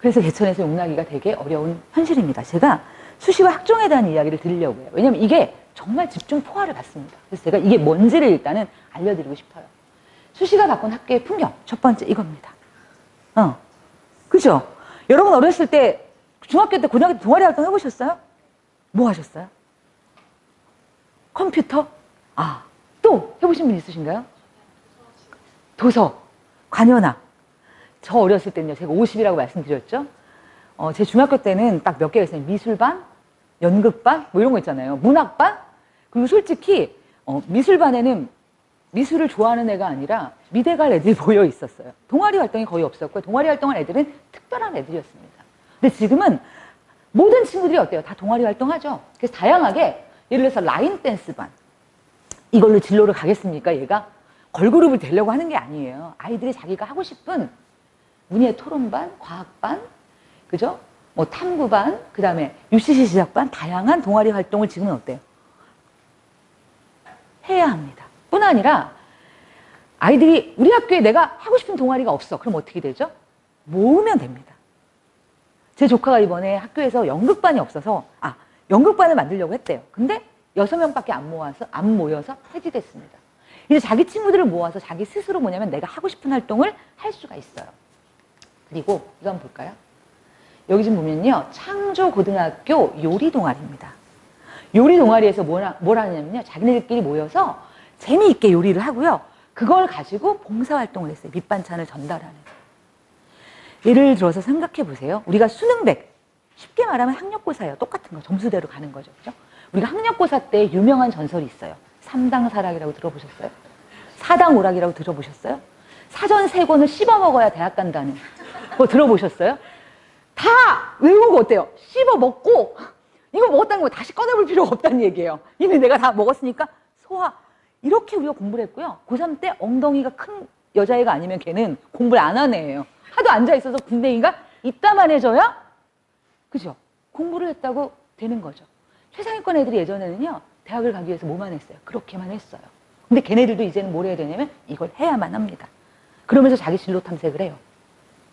그래서 개천에서 용나기가 되게 어려운 현실입니다. 제가 수시와 학종에 대한 이야기를 드리려고 해요. 왜냐면 이게 정말 집중 포화를 받습니다. 그래서 제가 이게 뭔지를 일단은 알려드리고 싶어요. 수시가 바꾼 학교의 풍경. 첫 번째 이겁니다. 그죠? 여러분 어렸을 때 중학교 때 고등학교 때 동아리 활동 해보셨어요? 뭐 하셨어요? 컴퓨터? 또 해보신 분 있으신가요? 도서, 관현악. 저 어렸을 때는요, 제가 50이라고 말씀드렸죠? 제 중학교 때는 딱 몇 개가 있어요. 미술반, 연극반, 뭐 이런 거 있잖아요. 문학반? 그리고 솔직히, 미술반에는 미술을 좋아하는 애가 아니라 미대 갈 애들이 모여 있었어요. 동아리 활동이 거의 없었고, 동아리 활동한 애들은 특별한 애들이었습니다. 근데 지금은 모든 친구들이 어때요? 다 동아리 활동하죠? 그래서 다양하게, 예를 들어서 라인 댄스반. 이걸로 진로를 가겠습니까, 얘가? 걸그룹을 되려고 하는 게 아니에요. 아이들이 자기가 하고 싶은 문예 토론반, 과학반, 그죠? 뭐 탐구반, 그 다음에 UCC 시작반, 다양한 동아리 활동을 지금은 어때요? 해야 합니다. 뿐 아니라 아이들이 우리 학교에 내가 하고 싶은 동아리가 없어. 그럼 어떻게 되죠? 모으면 됩니다. 제 조카가 이번에 학교에서 연극반이 없어서 연극반을 만들려고 했대요. 근데 6명밖에 안 모여서 폐지됐습니다. 이제 자기 친구들을 모아서 자기 스스로 뭐냐면 내가 하고 싶은 활동을 할 수가 있어요. 그리고 이거 한번 볼까요? 여기 좀 보면요. 창조고등학교 요리동아리입니다. 요리동아리에서 뭘 하냐면요. 자기네들끼리 모여서 재미있게 요리를 하고요. 그걸 가지고 봉사활동을 했어요. 밑반찬을 전달하는. 예를 들어서 생각해 보세요. 우리가 수능 100, 쉽게 말하면 학력고사예요. 똑같은 거, 점수대로 가는 거죠. 그죠? 우리가 학력고사 때 유명한 전설이 있어요. 삼당사락이라고 들어보셨어요? 사당오락이라고 들어보셨어요? 사전 3권을 씹어 먹어야 대학 간다는 거 들어보셨어요? 다 외우고 어때요? 씹어 먹고 이거 먹었다는 거 다시 꺼내볼 필요가 없다는 얘기예요. 이미 내가 다 먹었으니까 소화. 이렇게 우리가 공부를 했고요. 고3 때 엉덩이가 큰 여자애가 아니면 걔는 공부를 안 하는 애예요. 하도 앉아있어서 군대인가 이따만 해줘야 그죠? 공부를 했다고 되는 거죠. 최상위권 애들이 예전에는요. 대학을 가기 위해서 뭐만 했어요? 그렇게만 했어요. 근데 걔네들도 이제는 뭘 해야 되냐면 이걸 해야만 합니다. 그러면서 자기 진로 탐색을 해요.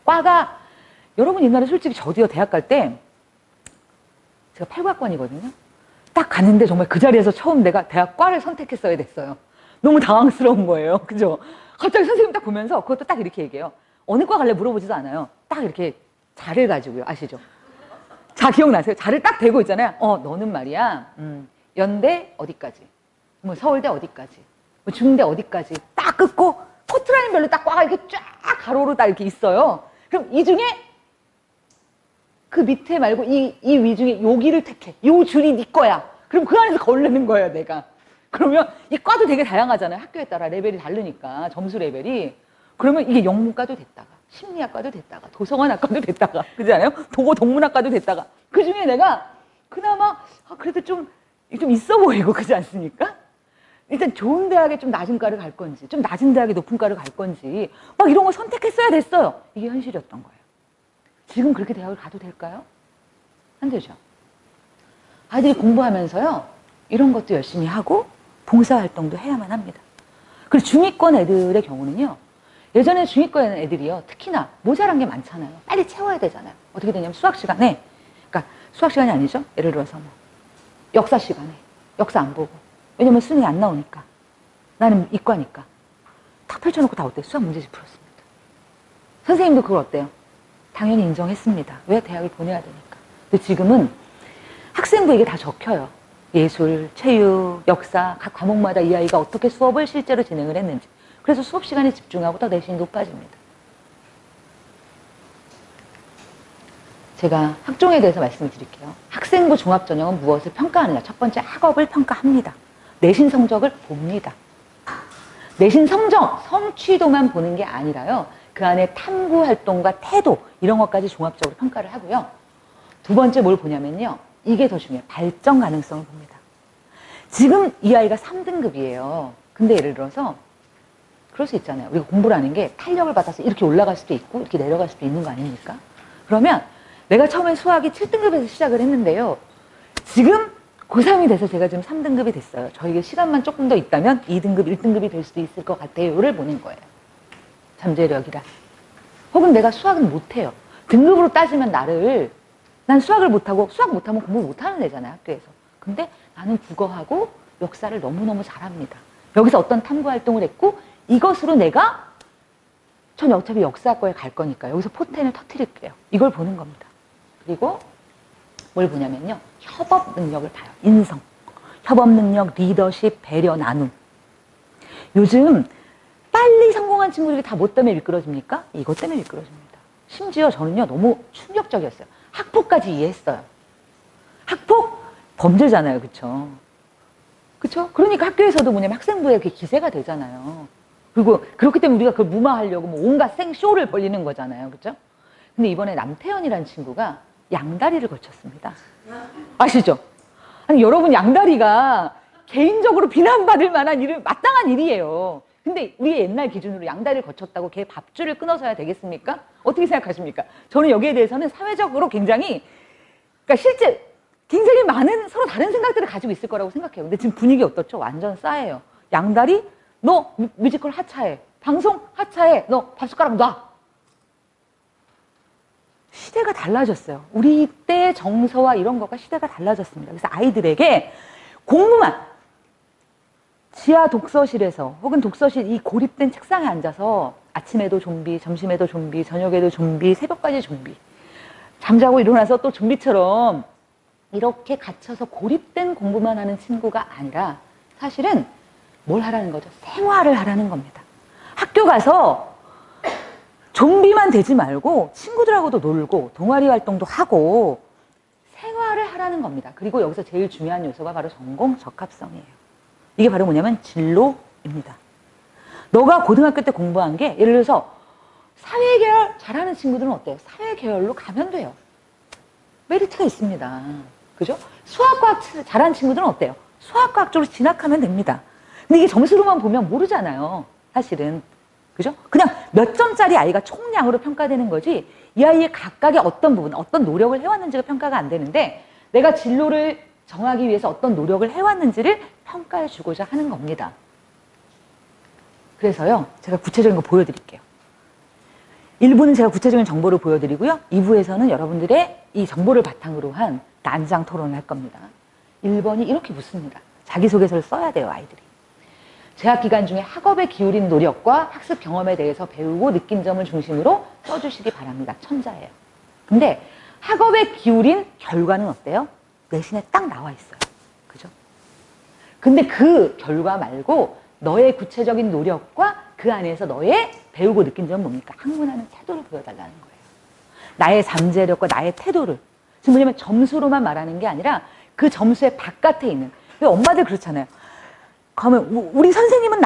과가 여러분 옛날에 솔직히 저도요. 대학 갈 때 제가 8과권이거든요. 딱 갔는데 정말 그 자리에서 처음 내가 대학과를 선택했어야 됐어요. 너무 당황스러운 거예요. 그죠? 갑자기 선생님 딱 보면서 그것도 딱 이렇게 얘기해요. 어느 과 갈래 물어보지도 않아요. 딱 이렇게 자를 가지고요. 아시죠? 자, 기억나세요? 자를 딱 대고 있잖아요. 너는 말이야. 연대 어디까지? 뭐 서울대 어디까지? 뭐 중대 어디까지? 딱 긋고 코트라인별로 딱 과가 이렇게 쫙 가로로 딱 이렇게 있어요. 그럼 이 중에 그 밑에 말고 이 위 중에 여기를 택해. 요 줄이 네 거야. 그럼 그 안에서 거르는 거예요, 내가. 그러면 이 과도 되게 다양하잖아요. 학교에 따라 레벨이 다르니까, 점수 레벨이. 그러면 이게 영문과도 됐다가, 심리학과도 됐다가, 도서관학과도 됐다가, 그렇지 않아요? 동문학과도 됐다가. 그 중에 내가 그나마 그래도 좀 있어 보이고, 그렇지 않습니까? 일단 좋은 대학에 좀 낮은 과를 갈 건지, 좀 낮은 대학에 높은 과를 갈 건지, 막 이런 걸 선택했어야 됐어요. 이게 현실이었던 거예요. 지금 그렇게 대학을 가도 될까요? 안 되죠. 아이들이 공부하면서요, 이런 것도 열심히 하고, 봉사활동도 해야만 합니다. 그리고 중위권 애들의 경우는요, 예전에 중위권 애들이요, 특히나 모자란 게 많잖아요. 빨리 채워야 되잖아요. 어떻게 되냐면 수학 시간에, 그러니까 수학 시간이 아니죠. 예를 들어서 뭐, 역사 시간에, 역사 안 보고. 왜냐면 수능이 안 나오니까. 나는 이과니까. 딱 펼쳐놓고 다 어때요? 수학 문제집 풀었습니다. 선생님도 그걸 어때요? 당연히 인정했습니다. 왜? 대학을 보내야 되니까. 근데 지금은 학생부에게 다 적혀요. 예술, 체육, 역사, 각 과목마다 이 아이가 어떻게 수업을 실제로 진행을 했는지. 그래서 수업 시간에 집중하고 더 내신이 높아집니다. 제가 학종에 대해서 말씀을 드릴게요. 학생부 종합전형은 무엇을 평가하느냐. 첫 번째, 학업을 평가합니다. 내신 성적을 봅니다. 내신 성적, 성취도만 보는 게 아니라요. 그 안에 탐구 활동과 태도 이런 것까지 종합적으로 평가를 하고요. 두 번째 뭘 보냐면요. 이게 더 중요해요. 발전 가능성을 봅니다. 지금 이 아이가 3등급이에요. 근데 예를 들어서 그럴 수 있잖아요. 우리가 공부를 하는 게 탄력을 받아서 이렇게 올라갈 수도 있고 이렇게 내려갈 수도 있는 거 아닙니까? 그러면 내가 처음에 수학이 7등급에서 시작을 했는데요. 지금 고3이 돼서 제가 지금 3등급이 됐어요. 저에게 시간만 조금 더 있다면 2등급, 1등급이 될 수도 있을 것 같아요를 보는 거예요. 잠재력이라. 혹은 내가 수학은 못해요. 등급으로 따지면 난 수학을 못하고 수학 못하면 공부 못하는 애잖아요. 학교에서. 근데 나는 국어하고 역사를 너무너무 잘합니다. 여기서 어떤 탐구 활동을 했고 이것으로 전 어차피 역사학과에 갈 거니까 여기서 포텐을 터뜨릴게요. 이걸 보는 겁니다. 그리고 뭘 보냐면요. 협업 능력을 봐요. 인성. 협업 능력, 리더십, 배려, 나눔. 요즘 빨리 성공한 친구들이 다 뭐 때문에 미끄러집니까? 이것 때문에 미끄러집니다. 심지어 저는요. 너무 충격적이었어요. 학폭까지 이해했어요. 학폭 범죄잖아요. 그쵸? 그쵸? 그러니까 학교에서도 뭐냐면 학생부에 그게 기세가 되잖아요. 그리고 그렇기 때문에 우리가 그걸 무마하려고 뭐 온갖 생쇼를 벌리는 거잖아요. 그쵸? 근데 이번에 남태현이라는 친구가 양다리를 거쳤습니다. 아시죠? 아니, 여러분 양다리가 개인적으로 비난받을 만한 마땅한 일이에요. 근데 우리의 옛날 기준으로 양다리를 거쳤다고 걔 밥줄을 끊어서야 되겠습니까? 어떻게 생각하십니까? 저는 여기에 대해서는 사회적으로 굉장히, 그러니까 실제 굉장히 많은 서로 다른 생각들을 가지고 있을 거라고 생각해요. 근데 지금 분위기 어떻죠? 완전 싸해요. 양다리? 너 뮤지컬 하차해. 방송 하차해. 너 밥숟가락 놔. 시대가 달라졌어요. 우리 때 정서와 이런 것과 시대가 달라졌습니다. 그래서 아이들에게 공부만 지하 독서실에서 혹은 독서실 이 고립된 책상에 앉아서 아침에도 좀비, 점심에도 좀비, 저녁에도 좀비, 새벽까지 좀비. 잠자고 일어나서 또 좀비처럼 이렇게 갇혀서 고립된 공부만 하는 친구가 아니라 사실은 뭘 하라는 거죠? 생활을 하라는 겁니다. 학교 가서 좀비만 되지 말고 친구들하고도 놀고 동아리 활동도 하고 생활을 하라는 겁니다. 그리고 여기서 제일 중요한 요소가 바로 전공 적합성이에요. 이게 바로 뭐냐면 진로입니다. 너가 고등학교 때 공부한 게 예를 들어서 사회계열 잘하는 친구들은 어때요? 사회계열로 가면 돼요. 메리트가 있습니다. 그죠? 수학과학 잘하는 친구들은 어때요? 수학과학 쪽으로 진학하면 됩니다. 근데 이게 점수로만 보면 모르잖아요. 사실은. 그죠? 그냥 몇 점짜리 아이가 총량으로 평가되는 거지 이 아이의 각각의 어떤 부분, 어떤 노력을 해왔는지가 평가가 안 되는데 내가 진로를 정하기 위해서 어떤 노력을 해왔는지를 평가해 주고자 하는 겁니다. 그래서요, 제가 구체적인 거 보여드릴게요. 1부는 제가 구체적인 정보를 보여드리고요. 2부에서는 여러분들의 이 정보를 바탕으로 한 난장 토론을 할 겁니다. 1번이 이렇게 묻습니다. 자기소개서를 써야 돼요, 아이들이. 재학 기간 중에 학업에 기울인 노력과 학습 경험에 대해서 배우고 느낀 점을 중심으로 써주시기 바랍니다. 천자예요. 근데 학업에 기울인 결과는 어때요? 내신에 딱 나와 있어요. 그죠? 근데 그 결과 말고 너의 구체적인 노력과 그 안에서 너의 배우고 느낀 점은 뭡니까? 학문하는 태도를 보여달라는 거예요. 나의 잠재력과 나의 태도를. 지금 뭐냐면 점수로만 말하는 게 아니라 그 점수의 바깥에 있는. 왜 엄마들 그렇잖아요. 그러면 우리 선생님은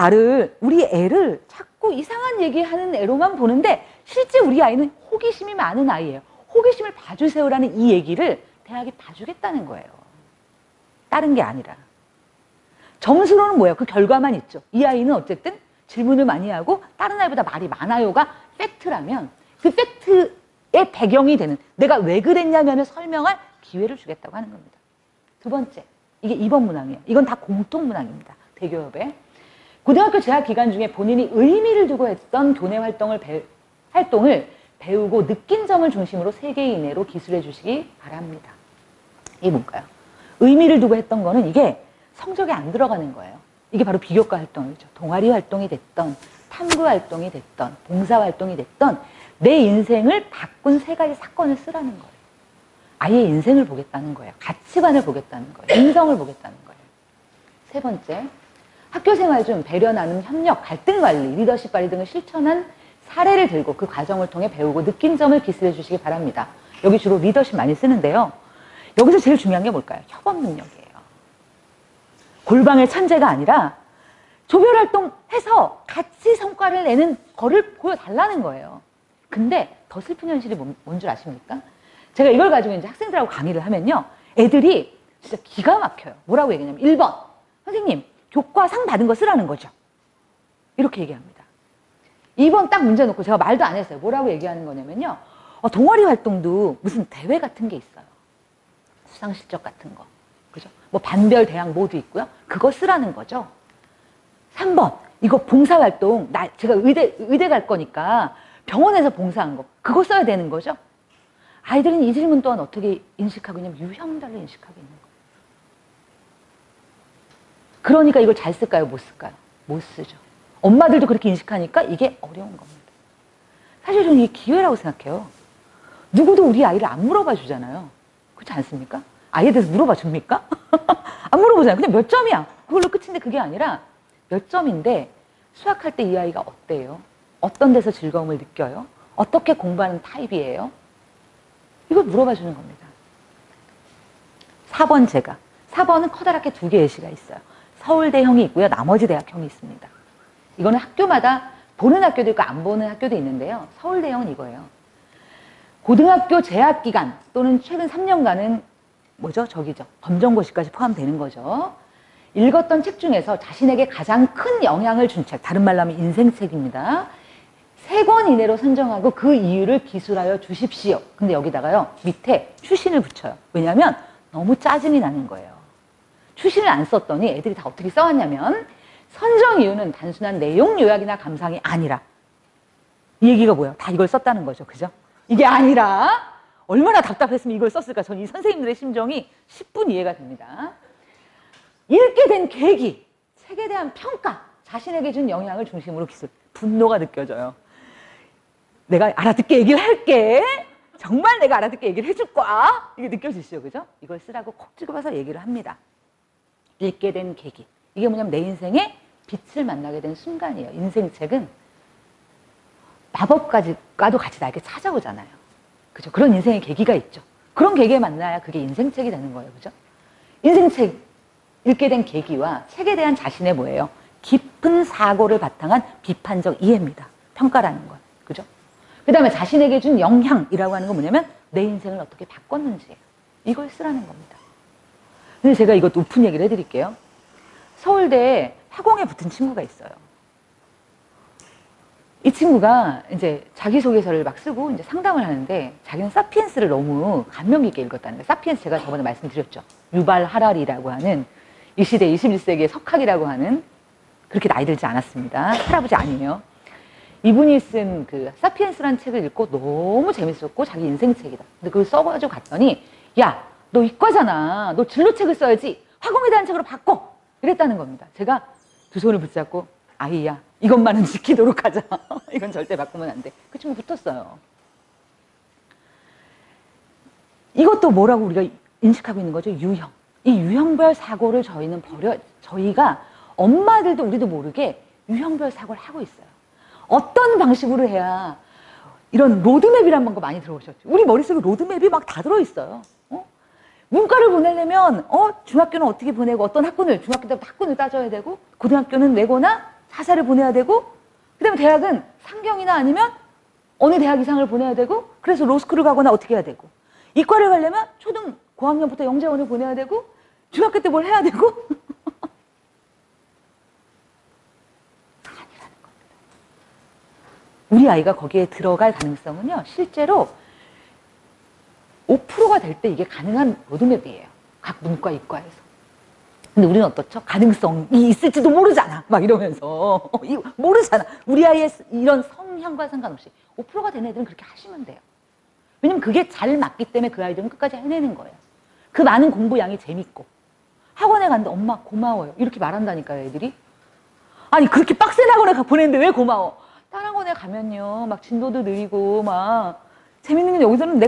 우리 애를 자꾸 이상한 얘기하는 애로만 보는데 실제 우리 아이는 호기심이 많은 아이예요. 호기심을 봐주세요라는 이 얘기를 대학이 봐주겠다는 거예요. 다른 게 아니라. 점수로는 뭐예요? 그 결과만 있죠. 이 아이는 어쨌든 질문을 많이 하고 다른 아이보다 말이 많아요가 팩트라면 그 팩트의 배경이 되는 내가 왜 그랬냐면을 설명할 기회를 주겠다고 하는 겁니다. 두 번째, 이게 2번 문항이에요. 이건 다 공통 문항입니다. 대교협에. 고등학교 재학 기간 중에 본인이 의미를 두고 했던 교내 활동을 배우고 느낀 점을 중심으로 3개 이내로 기술해 주시기 바랍니다. 이게 뭘까요? 의미를 두고 했던 거는 이게 성적에 안 들어가는 거예요. 이게 바로 비교과 활동이죠. 동아리 활동이 됐던, 탐구 활동이 됐던, 봉사 활동이 됐던 내 인생을 바꾼 3가지 사건을 쓰라는 거예요. 아이의 인생을 보겠다는 거예요. 가치관을 보겠다는 거예요. 인성을 보겠다는 거예요. 3 번째, 학교 생활 중 배려, 나눔, 협력, 갈등 관리, 리더십 발휘 등을 실천한 사례를 들고 그 과정을 통해 배우고 느낀 점을 기술해 주시기 바랍니다. 여기 주로 리더십 많이 쓰는데요. 여기서 제일 중요한 게 뭘까요? 협업 능력이에요. 골방의 천재가 아니라 조별활동해서 같이 성과를 내는 거를 보여달라는 거예요. 근데 더 슬픈 현실이 뭔 줄 아십니까? 제가 이걸 가지고 이제 학생들하고 강의를 하면요. 애들이 진짜 기가 막혀요. 뭐라고 얘기하냐면 1번, 선생님, 교과상 받은 거 쓰라는 거죠. 이렇게 얘기합니다. 2번 딱 문제 놓고 제가 말도 안 했어요. 뭐라고 얘기하는 거냐면요. 동아리 활동도 무슨 대회 같은 게 있어요. 수상 실적 같은 거. 그죠? 뭐 반별 대학 모두 있고요. 그거 쓰라는 거죠. 3번, 이거 봉사활동, 제가 의대 갈 거니까 병원에서 봉사한 거, 그거 써야 되는 거죠. 아이들은 이 질문 또한 어떻게 인식하고 있냐면 유형별로 인식하고 있는 거예요. 그러니까 이걸 잘 쓸까요? 못 쓸까요? 못 쓰죠. 엄마들도 그렇게 인식하니까 이게 어려운 겁니다. 사실 저는 이게 기회라고 생각해요. 누구도 우리 아이를 안 물어봐 주잖아요. 그렇지 않습니까? 아이에 대해서 물어봐 줍니까? 안 물어보잖아요. 그냥 몇 점이야. 그걸로 끝인데 그게 아니라 몇 점인데 수학할 때 이 아이가 어때요? 어떤 데서 즐거움을 느껴요? 어떻게 공부하는 타입이에요? 이걸 물어봐 주는 겁니다. 4번 4번은 커다랗게 2개의 예시가 있어요. 서울대형이 있고요. 나머지 대학형이 있습니다. 이거는 학교마다 보는 학교도 있고 안 보는 학교도 있는데요. 서울대형은 이거예요. 고등학교 재학 기간 또는 최근 3년간은 뭐죠? 저기죠. 검정고시까지 포함되는 거죠. 읽었던 책 중에서 자신에게 가장 큰 영향을 준 책, 다른 말로 하면 인생책입니다. 3권 이내로 선정하고 그 이유를 기술하여 주십시오. 근데 여기다가요, 밑에 추신을 붙여요. 왜냐하면 너무 짜증이 나는 거예요. 추신을 안 썼더니 애들이 다 어떻게 써왔냐면 선정 이유는 단순한 내용 요약이나 감상이 아니라 이 얘기가 뭐예요? 다 이걸 썼다는 거죠. 그죠? 이게 아니라 얼마나 답답했으면 이걸 썼을까? 저는 이 선생님들의 심정이 10분 이해가 됩니다. 읽게 된 계기, 책에 대한 평가, 자신에게 준 영향을 중심으로 기술, 분노가 느껴져요. 내가 알아듣게 얘기를 할게. 정말 내가 알아듣게 얘기를 해줄 거야. 이게 느껴지시죠? 그죠? 이걸 쓰라고 콕 찍어봐서 얘기를 합니다. 읽게 된 계기. 이게 뭐냐면 내 인생에 빛을 만나게 된 순간이에요. 인생책은 마법과도 같이 나에게 찾아오잖아요. 그죠? 그런 인생의 계기가 있죠. 그런 계기에 만나야 그게 인생책이 되는 거예요. 그죠? 인생책 읽게 된 계기와 책에 대한 자신의 뭐예요? 깊은 사고를 바탕한 비판적 이해입니다. 평가라는 건. 그죠? 그 다음에 자신에게 준 영향이라고 하는 건 뭐냐면 내 인생을 어떻게 바꿨는지예요. 이걸 쓰라는 겁니다. 근데 제가 이것도 오픈 얘기를 해드릴게요. 서울대에 화공에 붙은 친구가 있어요. 이 친구가 이제 자기소개서를 막 쓰고 이제 상담을 하는데 자기는 사피엔스를 너무 감명 깊게 읽었다는 거예요. 사피엔스 제가 저번에 말씀드렸죠. 유발 하라리라고 하는 이 시대 21세기의 석학이라고 하는 그렇게 나이 들지 않았습니다. 할아버지 아니에요. 이분이 쓴 그 사피엔스라는 책을 읽고 너무 재밌었고 자기 인생 책이다. 근데 그걸 써가지고 갔더니 야, 너 이과잖아. 너 진로책을 써야지. 화공에 대한 책으로 바꿔. 이랬다는 겁니다. 제가 두 손을 붙잡고 아이야, 이것만은 지키도록 하자. 이건 절대 바꾸면 안 돼. 그 친구 붙었어요. 이것도 뭐라고 우리가 인식하고 있는 거죠? 유형. 이 유형별 사고를 저희가 엄마들도 우리도 모르게 유형별 사고를 하고 있어요. 어떤 방식으로 해야 이런 로드맵이란 거 많이 들어보셨죠? 우리 머릿속에 로드맵이 막 다 들어있어요. 문과를 보내려면 중학교는 어떻게 보내고 어떤 학군을 중학교 때부터 학군을 따져야 되고 고등학교는 내거나 사사를 보내야 되고 그다음에 대학은 상경이나 아니면 어느 대학 이상을 보내야 되고 그래서 로스쿨을 가거나 어떻게 해야 되고 이과를 가려면 초등 고학년부터 영재원을 보내야 되고 중학교 때 뭘 해야 되고 아니라는 겁니다. 우리 아이가 거기에 들어갈 가능성은요 실제로 5%가 될 때 이게 가능한 로드맵이에요. 각 문과, 이과에서. 근데 우리는 어떻죠? 가능성이 있을지도 모르잖아. 막 이러면서. 모르잖아. 우리 아이의 이런 성향과 상관없이. 5%가 된 애들은 그렇게 하시면 돼요. 왜냐면 그게 잘 맞기 때문에 그 아이들은 끝까지 해내는 거예요. 그 많은 공부 양이 재밌고. 학원에 갔는데 엄마 고마워요. 이렇게 말한다니까요, 애들이. 아니, 그렇게 빡센 학원에 보냈는데 왜 고마워? 딴 학원에 가면요. 막 진도도 느리고, 막. 재밌는 건 여기서는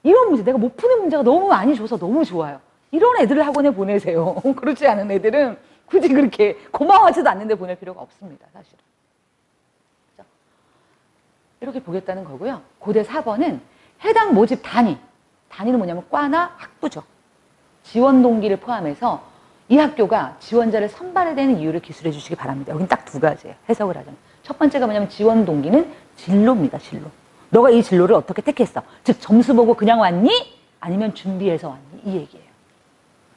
이런 문제, 내가 못 푸는 문제가 너무 많이 줘서 너무 좋아요. 이런 애들을 학원에 보내세요. 그렇지 않은 애들은 굳이 그렇게 고마워하지도 않는데 보낼 필요가 없습니다, 사실은. 그렇죠? 이렇게 보겠다는 거고요. 고대 4번은 해당 모집 단위는 뭐냐면 과나 학부죠. 지원 동기를 포함해서 이 학교가 지원자를 선발해야 되는 이유를 기술해 주시기 바랍니다. 여긴 딱 두 가지예요. 해석을 하자면. 첫 번째가 뭐냐면 지원 동기는 진로입니다, 진로. 너가 이 진로를 어떻게 택했어? 즉 점수 보고 그냥 왔니? 아니면 준비해서 왔니? 이 얘기예요.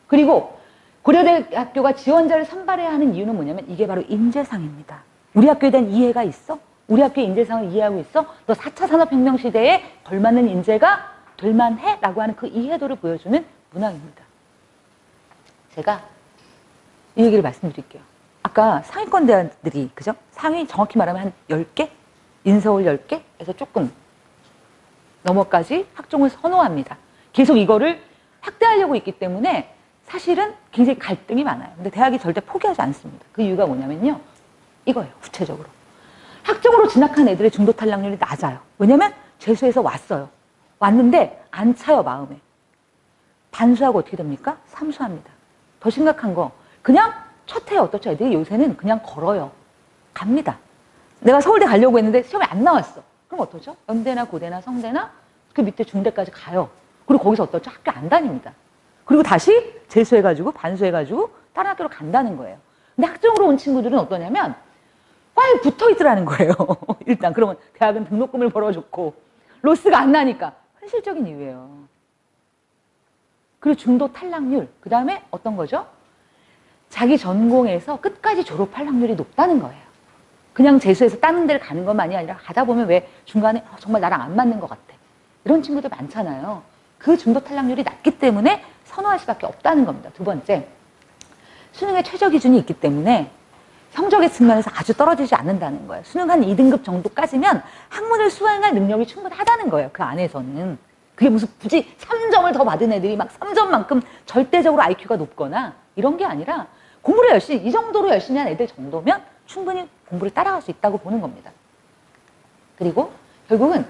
그리고 고려대학교가 지원자를 선발해야 하는 이유는 뭐냐면 이게 바로 인재상입니다. 우리 학교에 대한 이해가 있어? 우리 학교의 인재상을 이해하고 있어? 너 4차 산업혁명 시대에 걸맞는 인재가 될 만해? 라고 하는 그 이해도를 보여주는 문항입니다. 제가 이 얘기를 말씀드릴게요. 아까 상위권 대학들이 그죠? 상위 정확히 말하면 한 10개? 인서울 10개에서 조금 넘어까지 학종을 선호합니다. 계속 이거를 확대하려고 있기 때문에 사실은 굉장히 갈등이 많아요. 근데 대학이 절대 포기하지 않습니다. 그 이유가 뭐냐면요. 이거예요. 구체적으로. 학종으로 진학한 애들의 중도 탈락률이 낮아요. 왜냐면 재수해서 왔어요. 왔는데 안 차요, 마음에. 반수하고 어떻게 됩니까? 삼수합니다. 더 심각한 거. 그냥 첫 해에 어떻죠? 애들이 요새는 그냥 걸어요. 갑니다. 내가 서울대 가려고 했는데 시험에 안 나왔어. 그럼 어떠죠? 연대나 고대나 성대나 그 밑에 중대까지 가요. 그리고 거기서 어떠죠? 학교 안 다닙니다. 그리고 다시 재수해가지고 반수해가지고 다른 학교로 간다는 거예요. 근데 학종으로 온 친구들은 어떠냐면 과에 붙어 있더라는 거예요. 일단 그러면 대학은 등록금을 벌어줬고 로스가 안 나니까 현실적인 이유예요. 그리고 중도 탈락률. 그 다음에 어떤 거죠? 자기 전공에서 끝까지 졸업할 확률이 높다는 거예요. 그냥 재수해서 다른 데를 가는 것만이 아니라 가다 보면 왜 중간에 정말 나랑 안 맞는 것 같아. 이런 친구들 많잖아요. 그 중도 탈락률이 낮기 때문에 선호할 수밖에 없다는 겁니다. 두 번째, 수능의 최저 기준이 있기 때문에 성적의 측면에서 아주 떨어지지 않는다는 거예요. 수능 한 2등급 정도까지면 학문을 수행할 능력이 충분하다는 거예요. 그 안에서는. 그게 무슨 굳이 3점을 더 받은 애들이 막 3점만큼 절대적으로 IQ가 높거나 이런 게 아니라 공부를 열심히, 이 정도로 열심히 한 애들 정도면 충분히 공부를 따라갈 수 있다고 보는 겁니다. 그리고 결국은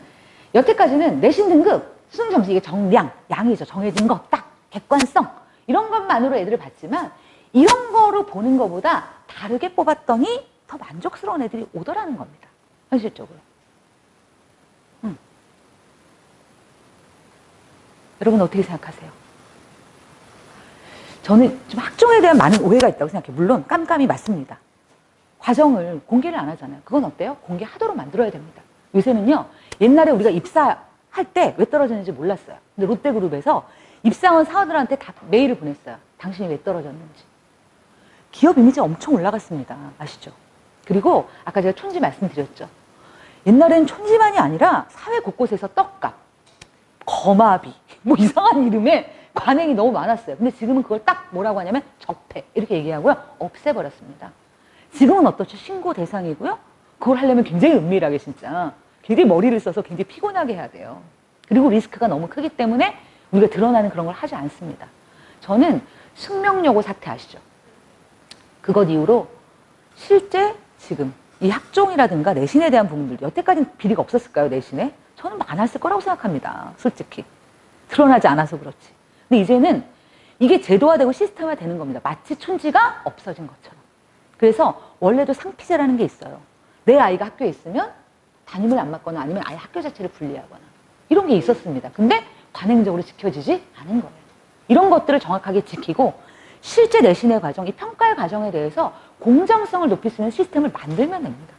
여태까지는 내신 등급, 수능 점수 이게 정량, 양이죠. 정해진 거, 딱, 객관성 이런 것만으로 애들을 봤지만 이런 거로 보는 것보다 다르게 뽑았더니 더 만족스러운 애들이 오더라는 겁니다. 현실적으로. 여러분 어떻게 생각하세요? 저는 좀 학종에 대한 많은 오해가 있다고 생각해요. 물론 깜깜이 맞습니다. 과정을 공개를 안 하잖아요. 그건 어때요? 공개하도록 만들어야 됩니다. 요새는요. 옛날에 우리가 입사할 때 왜 떨어졌는지 몰랐어요. 근데 롯데그룹에서 입사원 사원들한테 다 메일을 보냈어요. 당신이 왜 떨어졌는지. 기업 이미지 엄청 올라갔습니다. 아시죠? 그리고 아까 제가 촌지 말씀드렸죠. 옛날에는 촌지만이 아니라 사회 곳곳에서 떡값, 거마비, 뭐 이상한 이름의 관행이 너무 많았어요. 근데 지금은 그걸 딱 뭐라고 하냐면 적폐 이렇게 얘기하고요. 없애버렸습니다. 지금은 어떻죠? 신고 대상이고요. 그걸 하려면 굉장히 은밀하게 진짜 굉장히 머리를 써서 굉장히 피곤하게 해야 돼요. 그리고 리스크가 너무 크기 때문에 우리가 드러나는 그런 걸 하지 않습니다. 저는 숙명여고 사태 아시죠? 그것 이후로 실제 지금 이 학종이라든가 내신에 대한 부분들 여태까지는 비리가 없었을까요? 내신에? 저는 많았을 거라고 생각합니다. 솔직히. 드러나지 않아서 그렇지. 근데 이제는 이게 제도화되고 시스템화 되는 겁니다. 마치 촌지가 없어진 것처럼. 그래서 원래도 상피제라는 게 있어요. 내 아이가 학교에 있으면 담임을 안 맡거나 아니면 아예 학교 자체를 분리하거나 이런 게 있었습니다. 근데 관행적으로 지켜지지 않은 거예요. 이런 것들을 정확하게 지키고 실제 내신의 과정, 이 평가의 과정에 대해서 공정성을 높일 수 있는 시스템을 만들면 됩니다.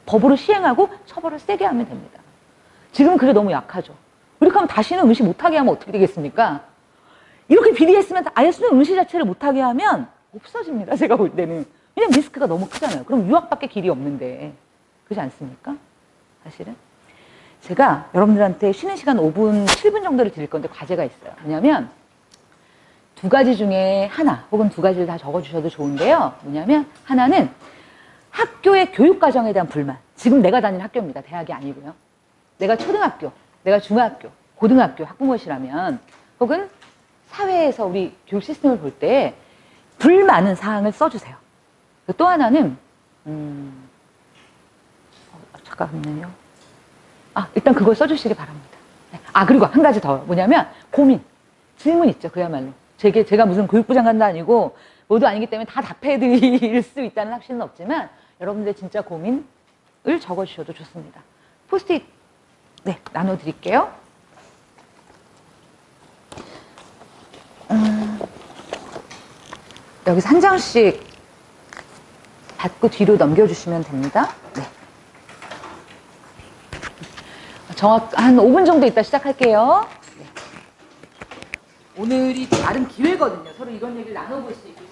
법으로 시행하고 처벌을 세게 하면 됩니다. 지금 그게 너무 약하죠. 이렇게 하면 다시는 응시 못하게 하면 어떻게 되겠습니까? 이렇게 비리했으면 아예 수능 응시 자체를 못하게 하면 없어집니다. 제가 볼 때는. 왜냐면 리스크가 너무 크잖아요. 그럼 유학밖에 길이 없는데. 그렇지 않습니까? 사실은. 제가 여러분들한테 쉬는 시간 5분, 7분 정도를 드릴 건데 과제가 있어요. 뭐냐면 두 가지 중에 하나 혹은 두 가지를 다 적어주셔도 좋은데요. 뭐냐면 하나는 학교의 교육 과정에 대한 불만. 지금 내가 다니는 학교입니다. 대학이 아니고요. 내가 초등학교, 내가 중학교, 고등학교 학부모시라면 혹은 사회에서 우리 교육 시스템을 볼 때 불만은 사항을 써주세요. 또 하나는 잠깐만요. 일단 그걸 써주시기 바랍니다. 그리고 한 가지 더 뭐냐면 고민, 질문 있죠. 그야말로. 제가 무슨 교육부 장관도 아니고 모두 아니기 때문에 다 답해드릴 수 있다는 확신은 없지만 여러분들의 진짜 고민을 적어주셔도 좋습니다. 포스트잇 나눠드릴게요. 여기서 한 장씩 받고 뒤로 넘겨주시면 됩니다. 네. 한 5분 정도 있다 시작할게요. 네. 오늘이 나름 기회거든요. 서로 이런 얘기를 나눠볼 수 있고.